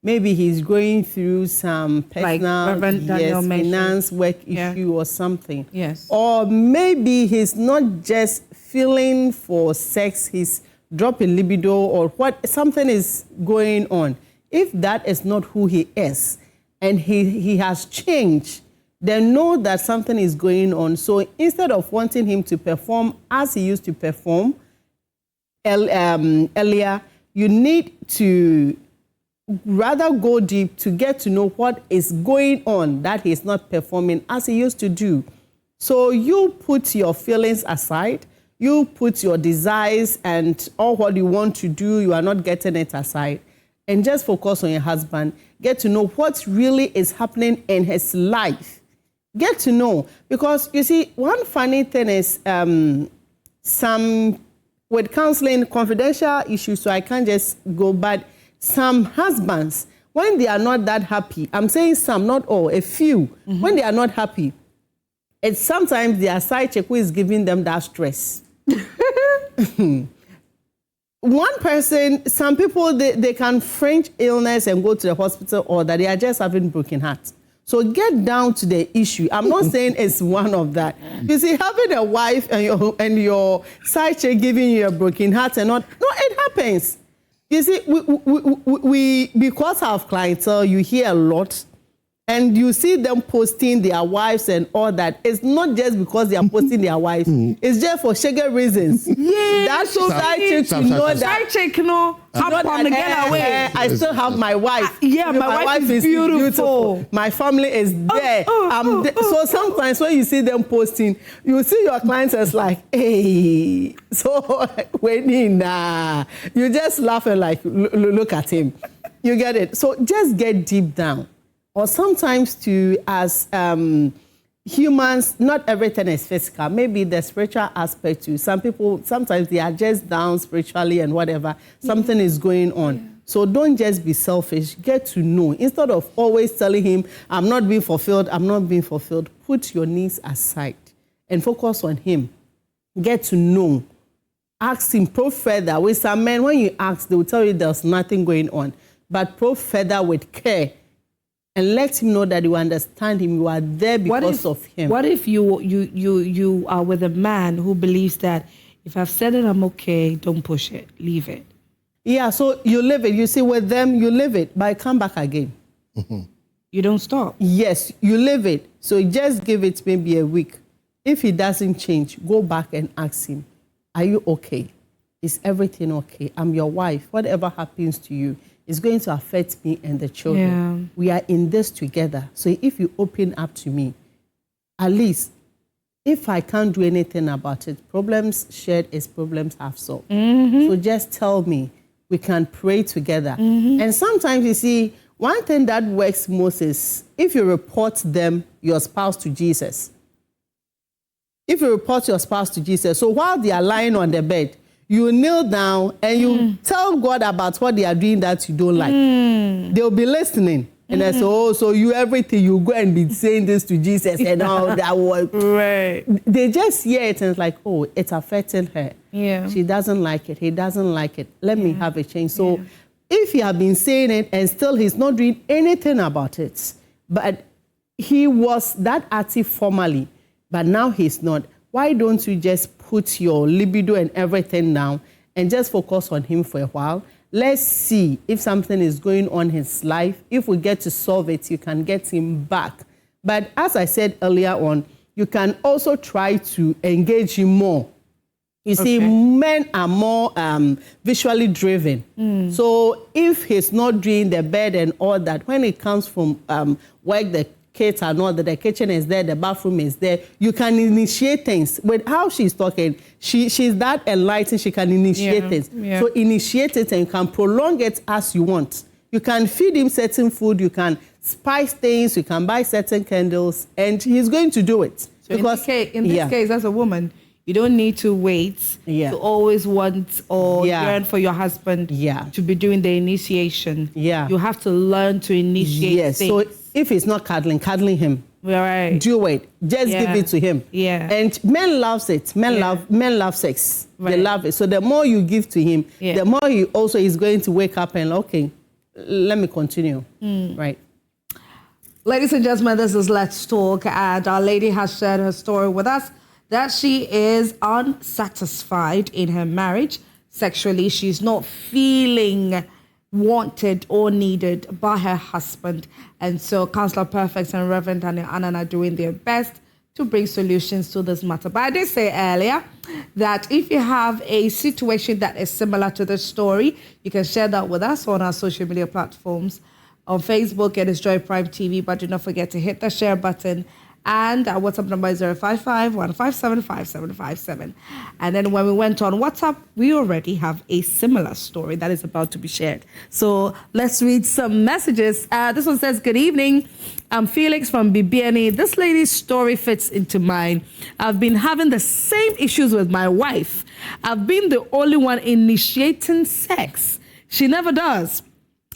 Maybe he's going through some personal, finance, work issue or something. Or maybe he's not just feeling for sex, he's dropping libido or something is going on. If that is not who he is and he has changed, then know that something is going on. So instead of wanting him to perform as he used to perform earlier, you need to rather go deep to get to know what is going on that he's not performing as he used to do. So you put your feelings aside, you put your desires and all what you want to do, you are not getting it aside, and just focus on your husband. Get to know what really is happening in his life. Get to know. Because, you see, one funny thing is with counseling, confidential issues, so I can't just go, but some husbands, when they are not that happy, I'm saying some, not all, a few, when they are not happy, it's sometimes their side chick who is giving them that stress. One person, some people, they can French illness and go to the hospital, or that they are just having broken hearts. So get down to the issue. I'm not saying it's one of that. You see, having a wife and your side chick giving you a broken heart and not, no, it happens. You see, we because of clientele, you hear a lot. And you see them posting their wives and all that. It's not just because they are posting their wives. It's just for sugar reasons. Yeah, that's so side chick to know that. Side chick, no, hop on the getaway. I still have my wife. Yeah, my wife is beautiful. My family is there. So sometimes when you see them posting, you see your clients as like, hey, so when you just laugh and like, look at him. You get it? So just get deep down. Or sometimes as humans, not everything is physical. Maybe the spiritual aspect too. Some people, sometimes they are just down spiritually and whatever. Something is going on. Yeah. So don't just be selfish. Get to know. Instead of always telling him, I'm not being fulfilled, put your needs aside and focus on him. Get to know. Ask him, probe further. With some men, when you ask, they will tell you there's nothing going on. But probe further with care. And let him know that you understand him, you are there because of him. What if you are with a man who believes that if I've said it, I'm okay, don't push it, leave it? Yeah, so you live it. You see, with them, you live it, but I come back again. You don't stop? Yes, you live it. So just give it maybe a week. If he doesn't change, go back and ask him, are you okay? Is everything okay? I'm your wife. Whatever happens to you, it's going to affect me and the children. Yeah. We are in this together. So if you open up to me, at least, if I can't do anything about it, problems shared is problems half solved. So just tell me, we can pray together. And sometimes, you see, one thing that works most is if you report your spouse to Jesus. If you report your spouse to Jesus, so while they are lying on the bed, you kneel down and you tell God about what they are doing that you don't like. They'll be listening. And they say, oh, so you everything, you go and be saying this to Jesus and all that. Right. They just hear it and it's like, oh, it's affecting her. Yeah. She doesn't like it. He doesn't like it. Let me have a change. So if you have been saying it and still he's not doing anything about it, but he was that active formerly, but now he's not, why don't you just put your libido and everything down and just focus on him for a while? Let's see if something is going on in his life. If we get to solve it, you can get him back. But as I said earlier on, you can also try to engage him more. You see, men are more visually driven. So if he's not doing the bed and all that, when it comes from work, the kids are not that the kitchen is there, the bathroom is there. You can initiate things. With how she's talking, she's that enlightened, she can initiate things. Yeah. So initiate it and you can prolong it as you want. You can feed him certain food, you can spice things, you can buy certain candles, and he's going to do it. So because in this case, as a woman, you don't need to wait to always want or yearn for your husband to be doing the initiation. Yeah. You have to learn to initiate things. So if he's not cuddling him. Right. Do it. Just give it to him. Yeah. And men loves it. Men love sex. Right. They love it. So the more you give to him, the more he also is going to wake up and okay, let me continue. Right. Ladies and gentlemen, this is Let's Talk, and our lady has shared her story with us that she is unsatisfied in her marriage sexually. She's not feeling wanted or needed by her husband. And so Counselor Perfect and Reverend Daniel Annan are doing their best to bring solutions to this matter. But I did say earlier that if you have a situation that is similar to this story, you can share that with us on our social media platforms. On Facebook, it is Joy Prime TV, but do not forget to hit the share button And our WhatsApp number is 055-157-5757. And then when we went on WhatsApp, we already have a similar story that is about to be shared. So let's read some messages. This one says, good evening. I'm Felix from BBNE. This lady's story fits into mine. I've been having the same issues with my wife. I've been the only one initiating sex. She never does.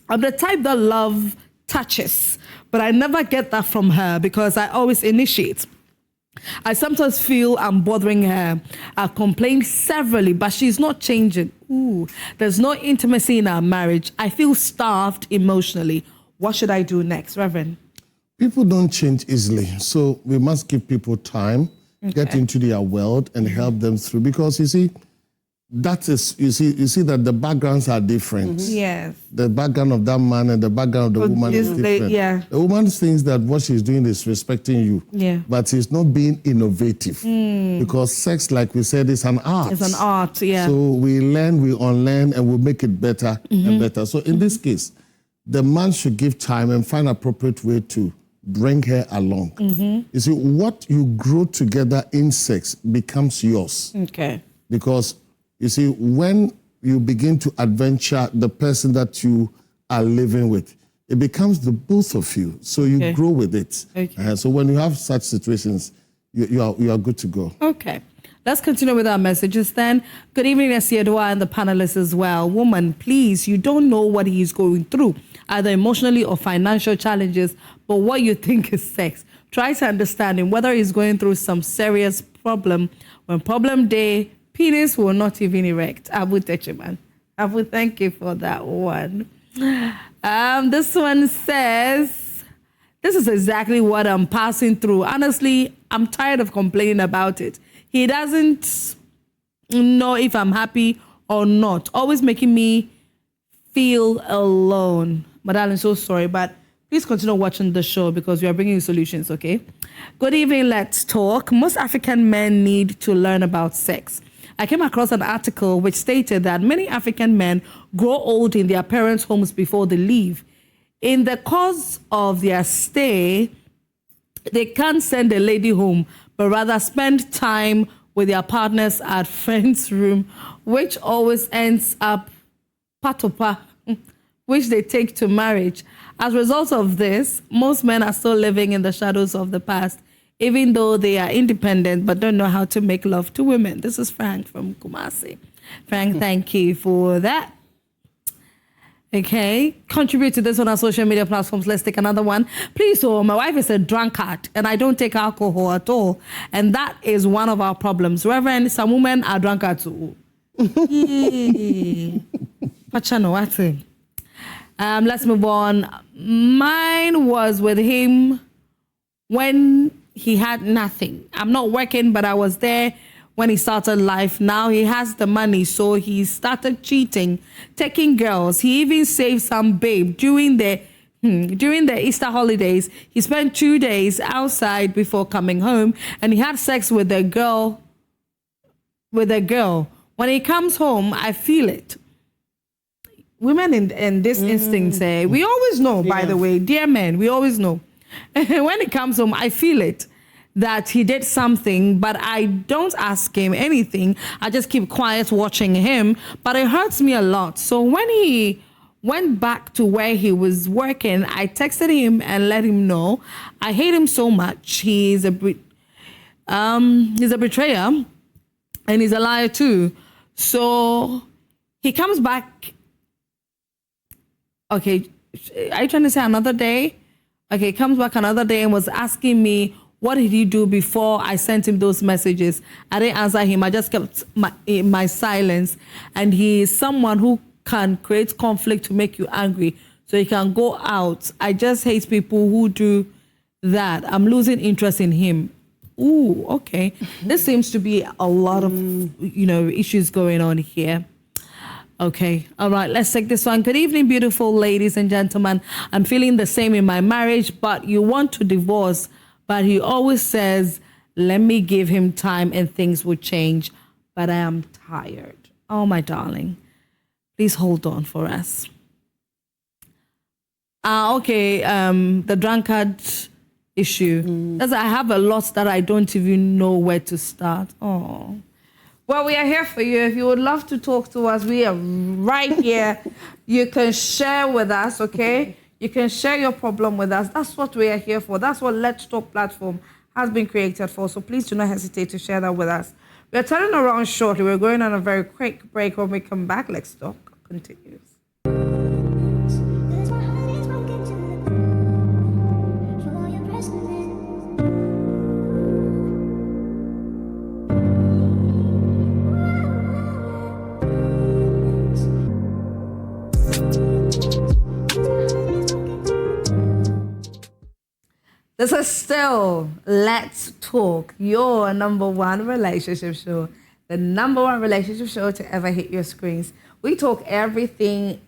I'm the type that love touches, but I never get that from her because I always initiate. I sometimes feel I'm bothering her. I've complained severally, but she's not changing. There's no intimacy in our marriage. I feel starved emotionally. What should I do next, Reverend? People don't change easily, so we must give people time, get into their world and help them through. Because you see that the backgrounds are different. Yes. The background of that man and the background of the woman is different. The woman thinks that what she's doing is respecting you, but she's not being innovative. Because sex, like we said, is an art. It's an art, yeah. So we learn, we unlearn, and we make it better and better. So in this case, the man should give time and find appropriate way to bring her along. You see, what you grow together in sex becomes yours. Okay. Because you see, when you begin to adventure the person that you are living with, it becomes the both of you. So you grow with it. Okay. So when you have such situations, you are good to go. Okay. Let's continue with our messages then. Good evening, Esiedwa and the panelists as well. Woman, please, you don't know what he is going through, either emotionally or financial challenges, but what you think is sex. Try to understand him, whether he's going through some serious problem. When problem day, penis will not even erect. Abu Techiman. Abu, thank you for that one. This one says, this is exactly what I'm passing through. Honestly, I'm tired of complaining about it. He doesn't know if I'm happy or not, always making me feel alone. Madam, I'm so sorry, but please continue watching the show because we are bringing you solutions, okay? Good evening, let's talk. Most African men need to learn about sex. I came across an article which stated that many African men grow old in their parents' homes before they leave. In the course of their stay, they can't send a lady home, but rather spend time with their partners at friends' room, which always ends up patopa, which they take to marriage. As a result of this, most men are still living in the shadows of the past, even though they are independent but don't know how to make love to women. This is Frank from Kumasi. Frank, thank you for that. Okay, contribute to this on our social media platforms. Let's take another one. Please, my wife is a drunkard and I don't take alcohol at all. And that is one of our problems. Reverend, some women are drunkards too. Let's move on. Mine was with him when he had nothing. I'm not working, but I was there when he started life. Now he has the money, so he started cheating, taking girls. He even saved some babe during the Easter holidays. He spent 2 days outside before coming home, and he had sex with a girl. When he comes home, I feel it. Women in this instinct say, we always know, by the way, dear men, we always know. When he comes home, I feel it, that he did something, but I don't ask him anything. I just keep quiet watching him, but it hurts me a lot. So when he went back to where he was working, I texted him and let him know I hate him so much. He's a betrayer and he's a liar too. So he comes back. Okay, are you trying to say another day? Okay, comes back another day and was asking me, what did he do before I sent him those messages? I didn't answer him. I just kept my silence. And he is someone who can create conflict to make you angry. So he can go out. I just hate people who do that. I'm losing interest in him. Ooh, okay. There seems to be a lot of, issues going on here. Okay, all right, let's take this one. Good evening, beautiful ladies and gentlemen. I'm feeling the same in my marriage, but you want to divorce, but he always says, let me give him time and things will change, but I am tired. Oh, my darling, please hold on for us. The drunkard issue. That's I have a lot that I don't even know where to start. Oh. Well, we are here for you. If you would love to talk to us, we are right here. You can share with us, okay? You can share your problem with us. That's what we are here for. That's what Let's Talk platform has been created for. So please do not hesitate to share that with us. We're turning around shortly. We're going on a very quick break. When we come back, Let's Talk continues. This is still Let's Talk, your number one relationship show, the number one relationship show to ever hit your screens. We talk everything,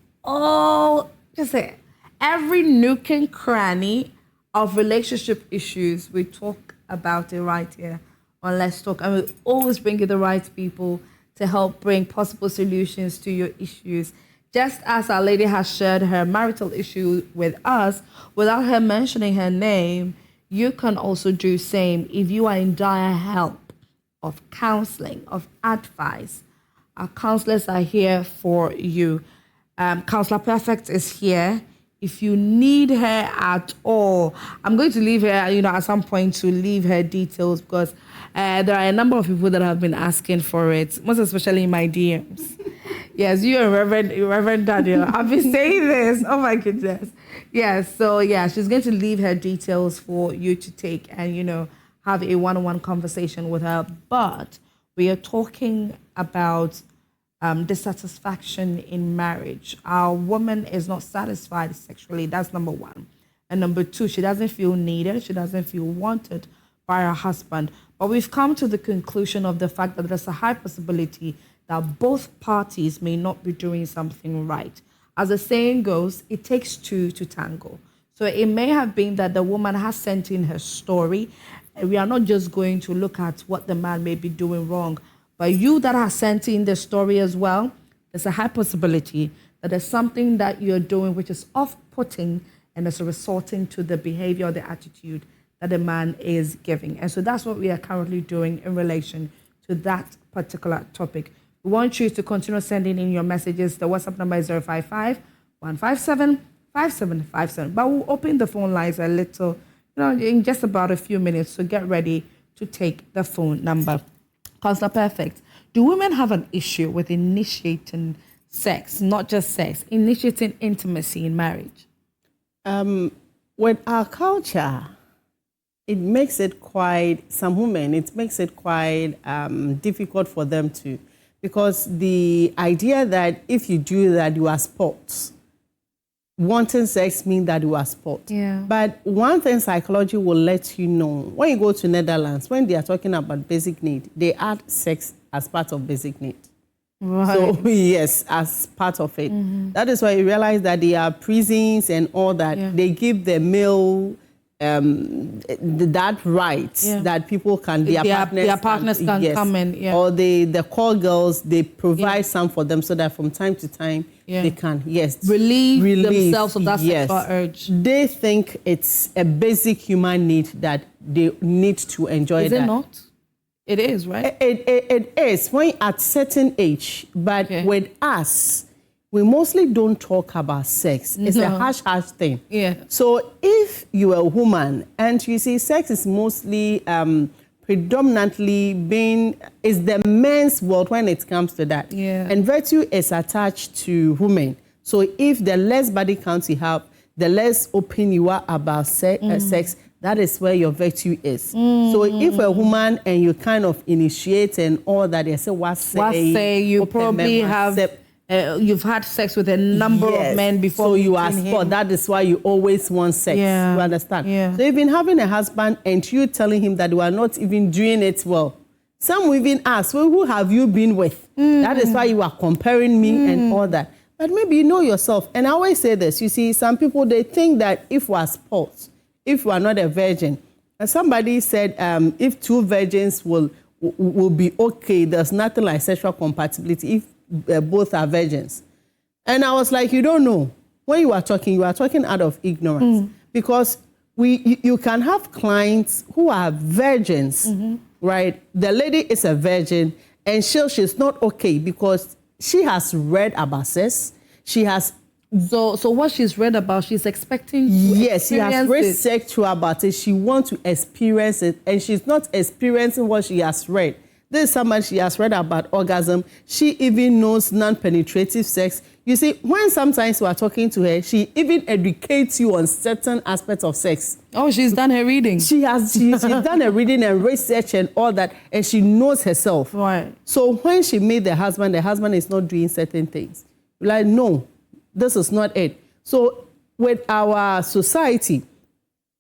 every nook and cranny of relationship issues. We talk about it right here on Let's Talk, and we always bring you the right people to help bring possible solutions to your issues. Just as our lady has shared her marital issue with us, without her mentioning her name, you can also do same if you are in dire help of counseling, of advice. Our counselors are here for you. Counselor Perfect is here. If you need her at all, I'm going to leave her, at some point to leave her details because there are a number of people that have been asking for it, most especially in my DMs. Yes, you and Reverend Daniel. I've been saying this. Oh my goodness. Yes. So she's going to leave her details for you to take and, have a one-on-one conversation with her. But we are talking about dissatisfaction in marriage. Our woman is not satisfied sexually. That's number one. And number two, she doesn't feel needed. She doesn't feel wanted by her husband. But we've come to the conclusion of the fact that there's a high possibility that both parties may not be doing something right. As the saying goes, it takes two to tango. So it may have been that the woman has sent in her story. We are not just going to look at what the man may be doing wrong, but you that have sent in the story as well, there's a high possibility that there's something that you're doing which is off-putting and is resulting to the behavior or the attitude that the man is giving. And so that's what we are currently doing in relation to that particular topic. We want you to continue sending in your messages. The WhatsApp number is 055-157-5757. But we'll open the phone lines a little, in just about a few minutes. So get ready to take the phone number. Counselor Perfect, do women have an issue with initiating sex, not just sex, initiating intimacy in marriage? With our culture, it makes it quite difficult for them to. Because the idea that if you do that, you are sport. Wanting sex means that you are sport. Yeah. But one thing psychology will let you know, when you go to Netherlands, when they are talking about basic need, they add sex as part of basic need. Right. So yes, as part of it. Mm-hmm. That is why you realize that there are prisons and all that. Yeah. They give the male that right that people can their partners can come in, or the call girls, they provide some for them so that from time to time they can relieve themselves of that sexual urge. They think it's a basic human need that they need to enjoy. Is it not? It is, right? It is when at certain age, but with us, we mostly don't talk about sex. It's a hush thing. Yeah. So if you're a woman and you see sex is mostly predominantly is the men's world when it comes to that. Yeah. And virtue is attached to women. So if the less body count you have, the less open you are about sex, that is where your virtue is. So if a woman and you kind of initiate and all that, they say, what say you probably have... you've had sex with a number of men before. So you are sport. That is why you always want sex. Yeah. You understand? Yeah. So you've been having a husband and you telling him that you are not even doing it well. Some will even ask, well, who have you been with? That is why you are comparing me and all that. But maybe you know yourself. And I always say this. You see, some people, they think that if we are sports, if we are not a virgin, and somebody said if two virgins will be okay, there's nothing like sexual compatibility if both are virgins. And I was like, you don't know. When you are talking out of ignorance. Because you can have clients who are virgins, right? The lady is a virgin and she's not okay because she has read about sex. She has. So what she's read about, she's expecting to Yes, she has experience read it. sexual about it. She wants to experience it, and she's not experiencing what she has read. This is someone she has read about orgasm. She even knows non-penetrative sex. You see, when sometimes we are talking to her, she even educates you on certain aspects of sex. Oh, she's done her reading. She's done a reading and research and all that, and she knows herself. Right. So when she meet the husband is not doing certain things. Like, no, this is not it. So with our society,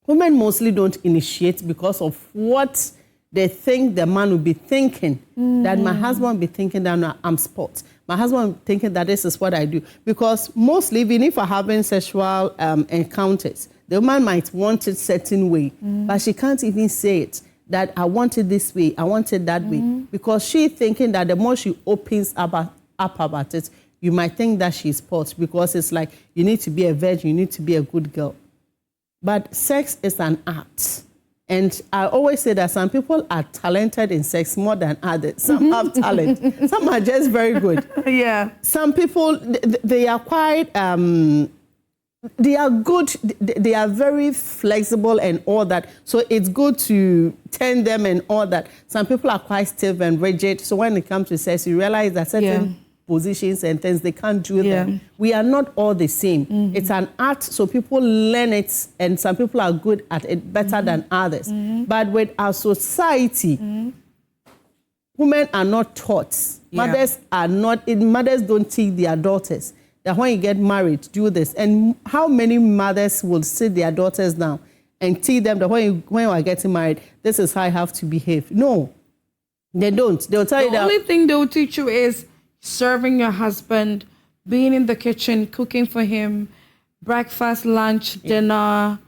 women mostly don't initiate because of what they think the man will be thinking. That my husband will be thinking that I'm sport. My husband will be thinking that this is what I do. Because mostly, even if we're having sexual encounters, the woman might want it certain way, but she can't even say it, that I want it this way, I want it that way. Because she's thinking that the more she opens up about it, you might think that she's sport, because it's like, you need to be a virgin, you need to be a good girl. But sex is an art. And I always say that some people are talented in sex more than others. Some have talent. Some are just very good. Yeah. Some people, they are quite, they are good. They are very flexible and all that. So it's good to turn them and all that. Some people are quite stiff and rigid. So when it comes to sex, you realize that certain positions and things, they can't do them. We are not all the same. It's an art, so people learn it, and some people are good at it better than others. But with our society, women are not taught. Mothers are not, mothers don't teach their daughters that when you get married, do this. And how many mothers will sit their daughters down and teach them that when you are getting married, this is how you have to behave? No, they don't. They'll tell you that. The only thing they'll teach you is serving your husband, being in the kitchen, cooking for him, breakfast, lunch, dinner.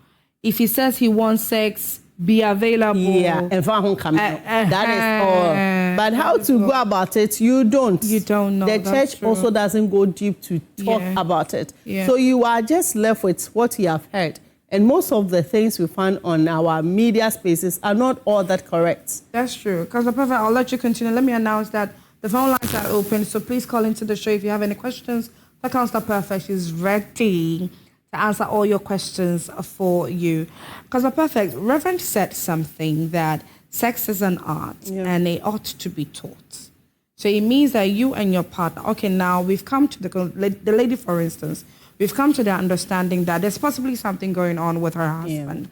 If he says he wants sex, be available. Yeah, and that is all. But how to go about it, you don't. You don't know. The That's church true. also doesn't go deep to talk about it. Yeah. So you are just left with what you have heard. And most of the things we find on our media spaces are not all that correct. That's true. Because the Prophet, I'll let you continue. Let me announce that the phone lines are open, so please call into the show if you have any questions. The Counselor Perfect is ready to answer all your questions for you. Because the Perfect, Reverend said something that sex is an art and it ought to be taught. So it means that you and your partner, okay, now we've come to the lady, for instance, we've come to the understanding that there's possibly something going on with her husband.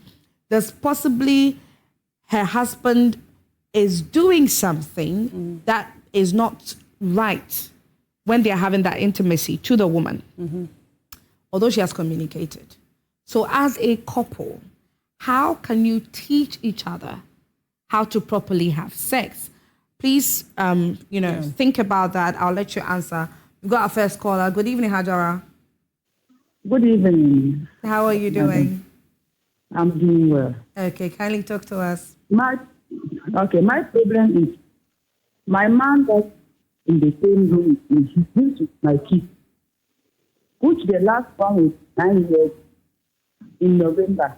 There's possibly her husband is doing something that is not right when they are having that intimacy to the woman, although she has communicated. So as a couple, how can you teach each other how to properly have sex? Please, think about that. I'll let you answer. We've got our first caller. Good evening, Hajara. Good evening. How are you doing? I'm doing well. Okay, kindly talk to us. My problem is my man was in the same room with me. He lives with my kids, which the last one was 9 years in November.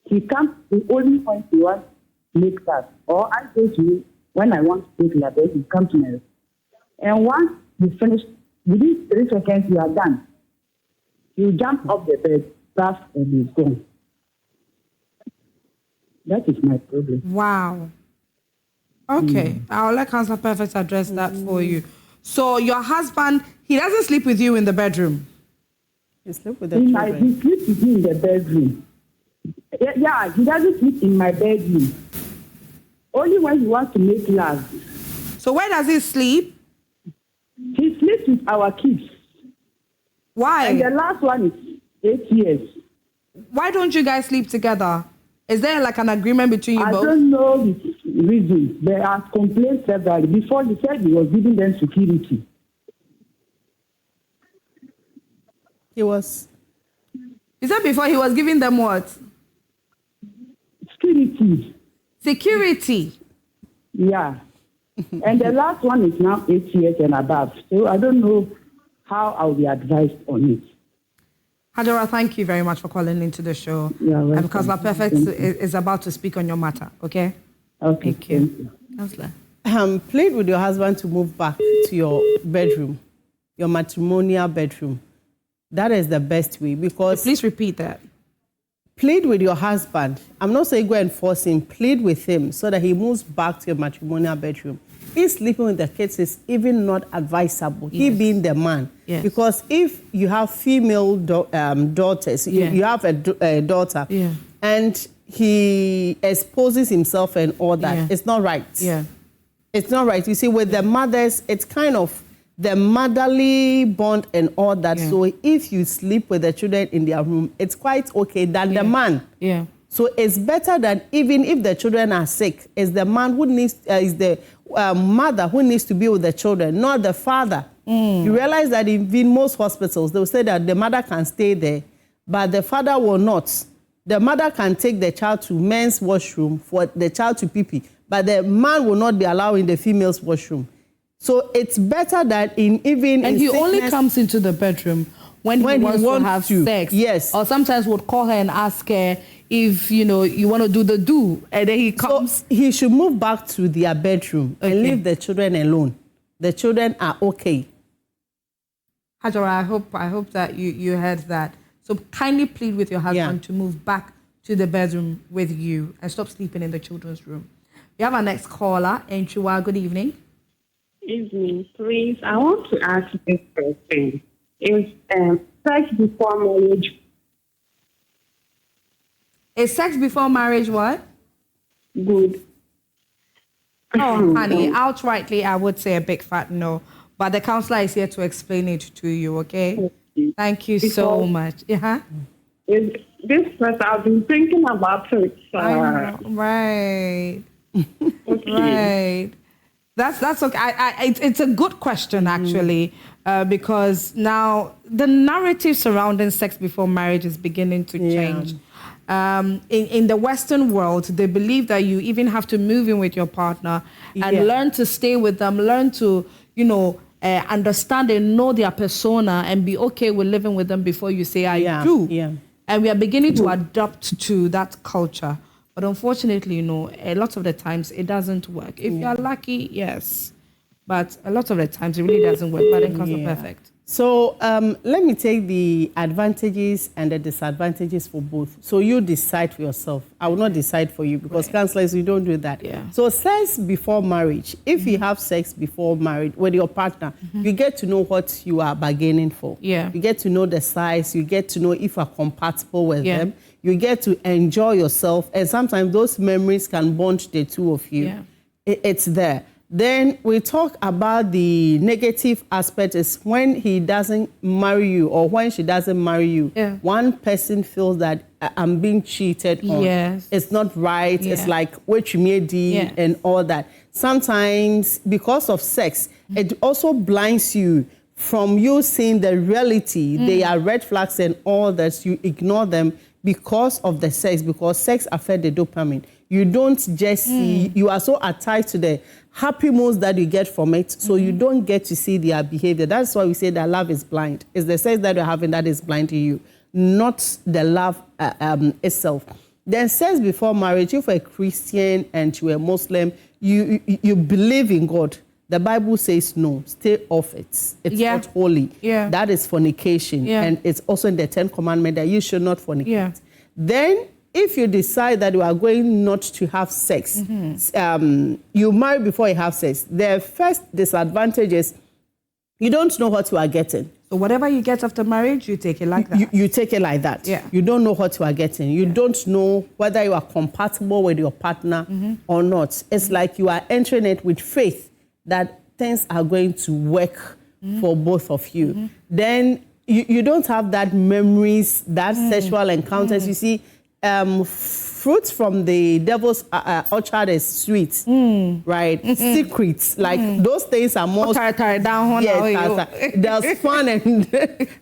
He comes the only point he wants to make that, or I go to him when I want to take labor, he comes to me. And once we finish, within 3 seconds, we are done. You jump off the bed, fast, and he's gone. That is my problem. Wow. Okay, I'll let Counselor Perfect address that for you. So your husband, he doesn't sleep with you in the bedroom? You sleep with the He children. sleeps with me in the bedroom. Yeah, he doesn't sleep in my bedroom. Only when he wants to make love. So where does he sleep? He sleeps with our kids. Why? And the last one is 8 years. Why don't you guys sleep together? Is there like an agreement between you I both? don't know the reason. There are complaints several. Before he said he was giving them security. He was. You said before he was giving them what? Security. Security. Yeah. And the last one is now 8 years and above. So I don't know how I'll be advised on it. Hajara, thank you very much for calling into the show. You're welcome. Because La Perfect is about to speak on your matter, okay? Okay. Thank you. Counselor. Plead with your husband to move back to your bedroom, your matrimonial bedroom. That is the best way, because Please repeat that. plead with your husband. I'm not saying go and force him. Plead with him so that he moves back to your matrimonial bedroom. If sleeping with the kids is even not advisable, he being the man. Yes. Because if you have female daughters, Yeah. you have a daughter, Yeah. and he exposes himself and all that, Yeah. it's not right. Yeah. It's not right. You see, with the mothers, it's kind of the motherly bond and all that. Yeah. So if you sleep with the children in their room, it's quite okay than the man. Yeah. So it's better than even if the children are sick, it's the man who needs, is the mother who needs to be with the children, not the father. You realize that in most hospitals, they will say that the mother can stay there, but the father will not. The mother can take the child to men's washroom for the child to pee-pee, but the man will not be allowed in the female's washroom. So it's better that in even And in he only sickness- comes into the bedroom when he wants to have sex. Yes. Or sometimes would call her and ask her if, you want to do the do. And then he comes. So he should move back to their bedroom and Okay. leave the children alone. The children are okay. Hajara, I hope that you heard that. So kindly plead with your husband to move back to the bedroom with you and stop sleeping in the children's room. We have our next caller, Enchua. Good evening. Evening, please. I want to ask this question. Is sex before marriage Is sex before marriage what? good? Oh, honey, outrightly, I would say a big fat no. But the counselor is here to explain it to you, okay? Thank you so Because- much. Yeah. Is this first? I've been thinking about it. I know. Right. Right. That's okay. It's a good question actually, because now the narrative surrounding sex before marriage is beginning to change. In the Western world, they believe that you even have to move in with your partner and learn to stay with them, learn to understand and know their persona and be okay with living with them before you say I do. Yeah. And we are beginning to adapt to that culture. But unfortunately, a lot of the times it doesn't work. If you're lucky, yes. But a lot of the times it really doesn't work. But then comes the perfect. So let me take the advantages and the disadvantages for both. So you decide for yourself. I will not decide for you because counselors, you don't do that. Yeah. So sex before marriage. If you have sex before marriage with your partner, you get to know what you are bargaining for. Yeah. You get to know the size. You get to know if you are compatible with Yeah. them. You get to enjoy yourself. And sometimes those memories can bond the two of you. Yeah. It's there. Then we talk about the negative aspect is when he doesn't marry you or when she doesn't marry you. Yeah. One person feels that I'm being cheated on. Yes. It's not right. Yeah. It's like what you made Yeah. and all that. Sometimes because of sex, it also blinds you from you seeing the reality. They are red flags and all that. You ignore them because of the sex, because sex affects the dopamine. You don't just see, you are so attached to the happy moods that you get from it, so you don't get to see their behavior. That's why we say that love is blind. It's the sex that you're having that is blind to you, not the love itself. Then sex before marriage, if you're a Christian and you're a Muslim, you believe in God. The Bible says no, stay off it. It's not holy. Yeah. That is fornication. Yeah. And it's also in the 10 Commandments that you should not fornicate. Yeah. Then, if you decide that you are going not to have sex, you marry before you have sex, the first disadvantage is you don't know what you are getting. So whatever you get after marriage, you take it like that. You take it like that. Yeah. You don't know what you are getting. You don't know whether you are compatible with your partner or not. It's like you are entering it with faith that things are going to work for both of you. Then you don't have that memories, that sexual encounters. You see, fruits from the devil's orchard is sweet, right? Secrets, like those things are more... There's fun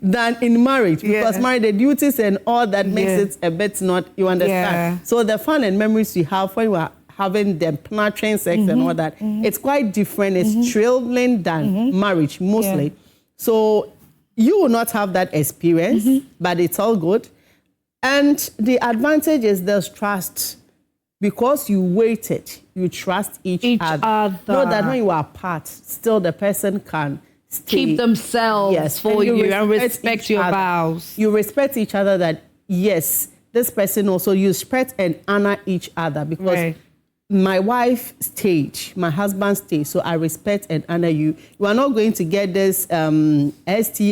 than in marriage, because marriage, the duties and all that makes it a bit not, you understand? So the fun and memories you have when you are having the penetrating sex and all that, it's quite different. It's thrilling than marriage, mostly. So you will not have that experience, but it's all good. And the advantage is there's trust. Because you waited, you trust each other. Know that when you are apart, still the person can stay. Keep themselves for and you and respect each your other. vows. You respect each other that, yes, this person also, you respect and honor each other. Because Right. my wife stayed, my husband stayed, so I respect and honor you. You are not going to get this STIs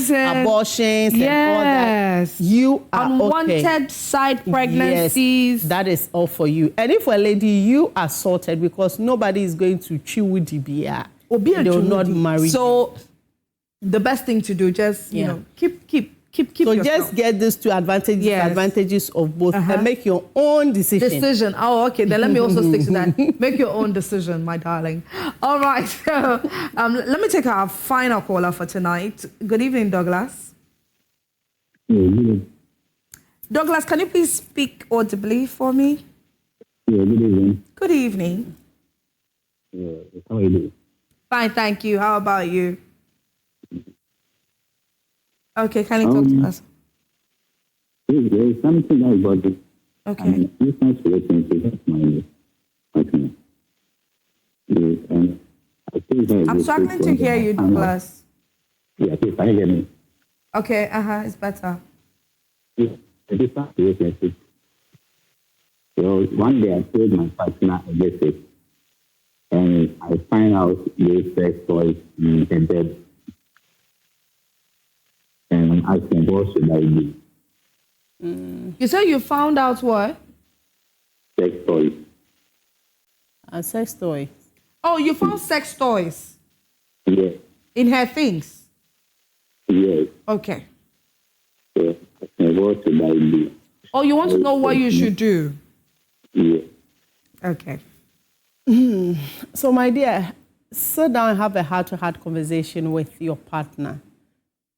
and abortions and all that. Yes. You are Unwanted okay. side pregnancies. Yes, that is all for you. And if a lady, you are sorted because nobody is going to chew with DBR. They will not marry you. So the best thing to do, just you know, keep So yourself. just get these two advantages of both and make your own decision. Oh, okay. Then let me also stick to that. Make your own decision, my darling. All right. So, let me take our final caller for tonight. Good evening, Douglas. Yeah, good evening. Douglas, can you please speak audibly for me? Yeah, good evening. Good evening. Yeah, how are you doing? Fine, thank you. How about you? Okay, can you talk to us? There is something about it. Okay. Business relationship with my partner. Yes, and I think that I'm struggling to hear you, Douglas. Yeah, please, can you hear me? Okay, it's better. Yes, a business relationship. So one day I told my partner a visit, and I find out they sex toys in the bed. And I'm asking, what should I do? You said you found out what? Sex toys. A sex toy. Oh, you found sex toys Yes, in her things. yes. Okay. So, what should I do? Oh, you want to know what you should do? Yes. Okay. So, my dear, sit down and have a heart-to-heart conversation with your partner.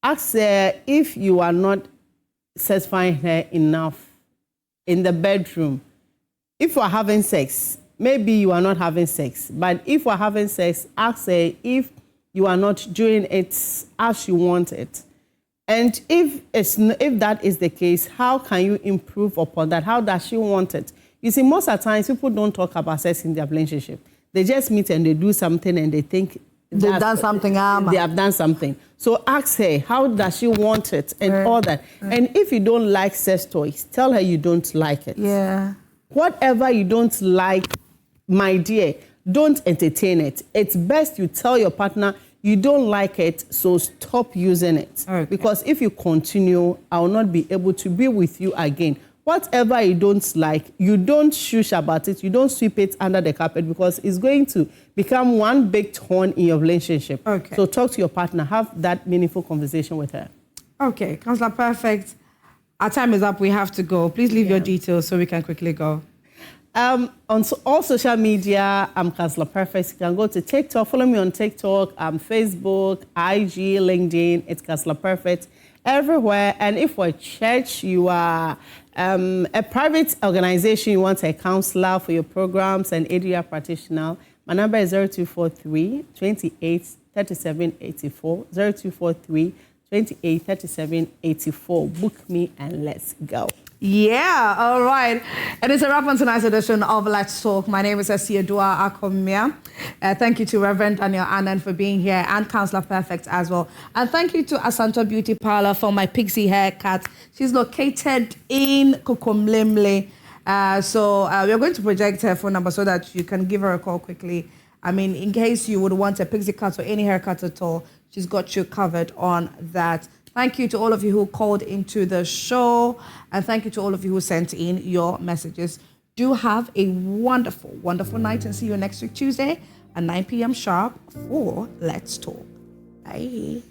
Ask her if you are not satisfying her enough in the bedroom. If you are having sex, maybe you are not having sex. But if you are having sex, ask her if you are not doing it as you want it. And if that is the case, how can you improve upon that? How does she want it? You see, most of the times, people don't talk about sex in their relationship. They just meet and they do something and they think They've done something, they have done something. So ask her, how does she want it and all that. And if you don't like sex toys, tell her you don't like it. Yeah. Whatever you don't like, my dear, don't entertain it. It's best you tell your partner you don't like it, so stop using it. Okay. Because if you continue, I will not be able to be with you again. Whatever you don't like, you don't shush about it, you don't sweep it under the carpet because it's going to become one big thorn in your relationship. Okay. So talk to your partner, have that meaningful conversation with her. Okay, Counselor Perfect. Our time is up. We have to go. Please leave your details so we can quickly go. On all social media, I'm Counselor Perfect. You can go to TikTok, follow me on TikTok, Facebook, IG, LinkedIn. It's Counselor Perfect everywhere. And if for a church, you are a private organization, you want a counselor for your programs and area practitioner, my number is 0243 28 37 84. 0243 28 37 84. Book me and let's go. Yeah, all right. And it's a wrap on tonight's edition of Let's Talk. My name is Esiadua Akomia. Thank you to Reverend Daniel Anand for being here and Counselor Perfect as well. And thank you to Asanta Beauty Parlor for my pixie haircut. She's located in Kokomlemle. So we're going to project her phone number so that you can give her a call quickly. I mean, in case you would want a pixie cut or any haircut at all, she's got you covered on that. Thank you to all of you who called into the show. And thank you to all of you who sent in your messages. Do have a wonderful, wonderful night and see you next week, Tuesday at 9 p.m. sharp for Let's Talk. Bye.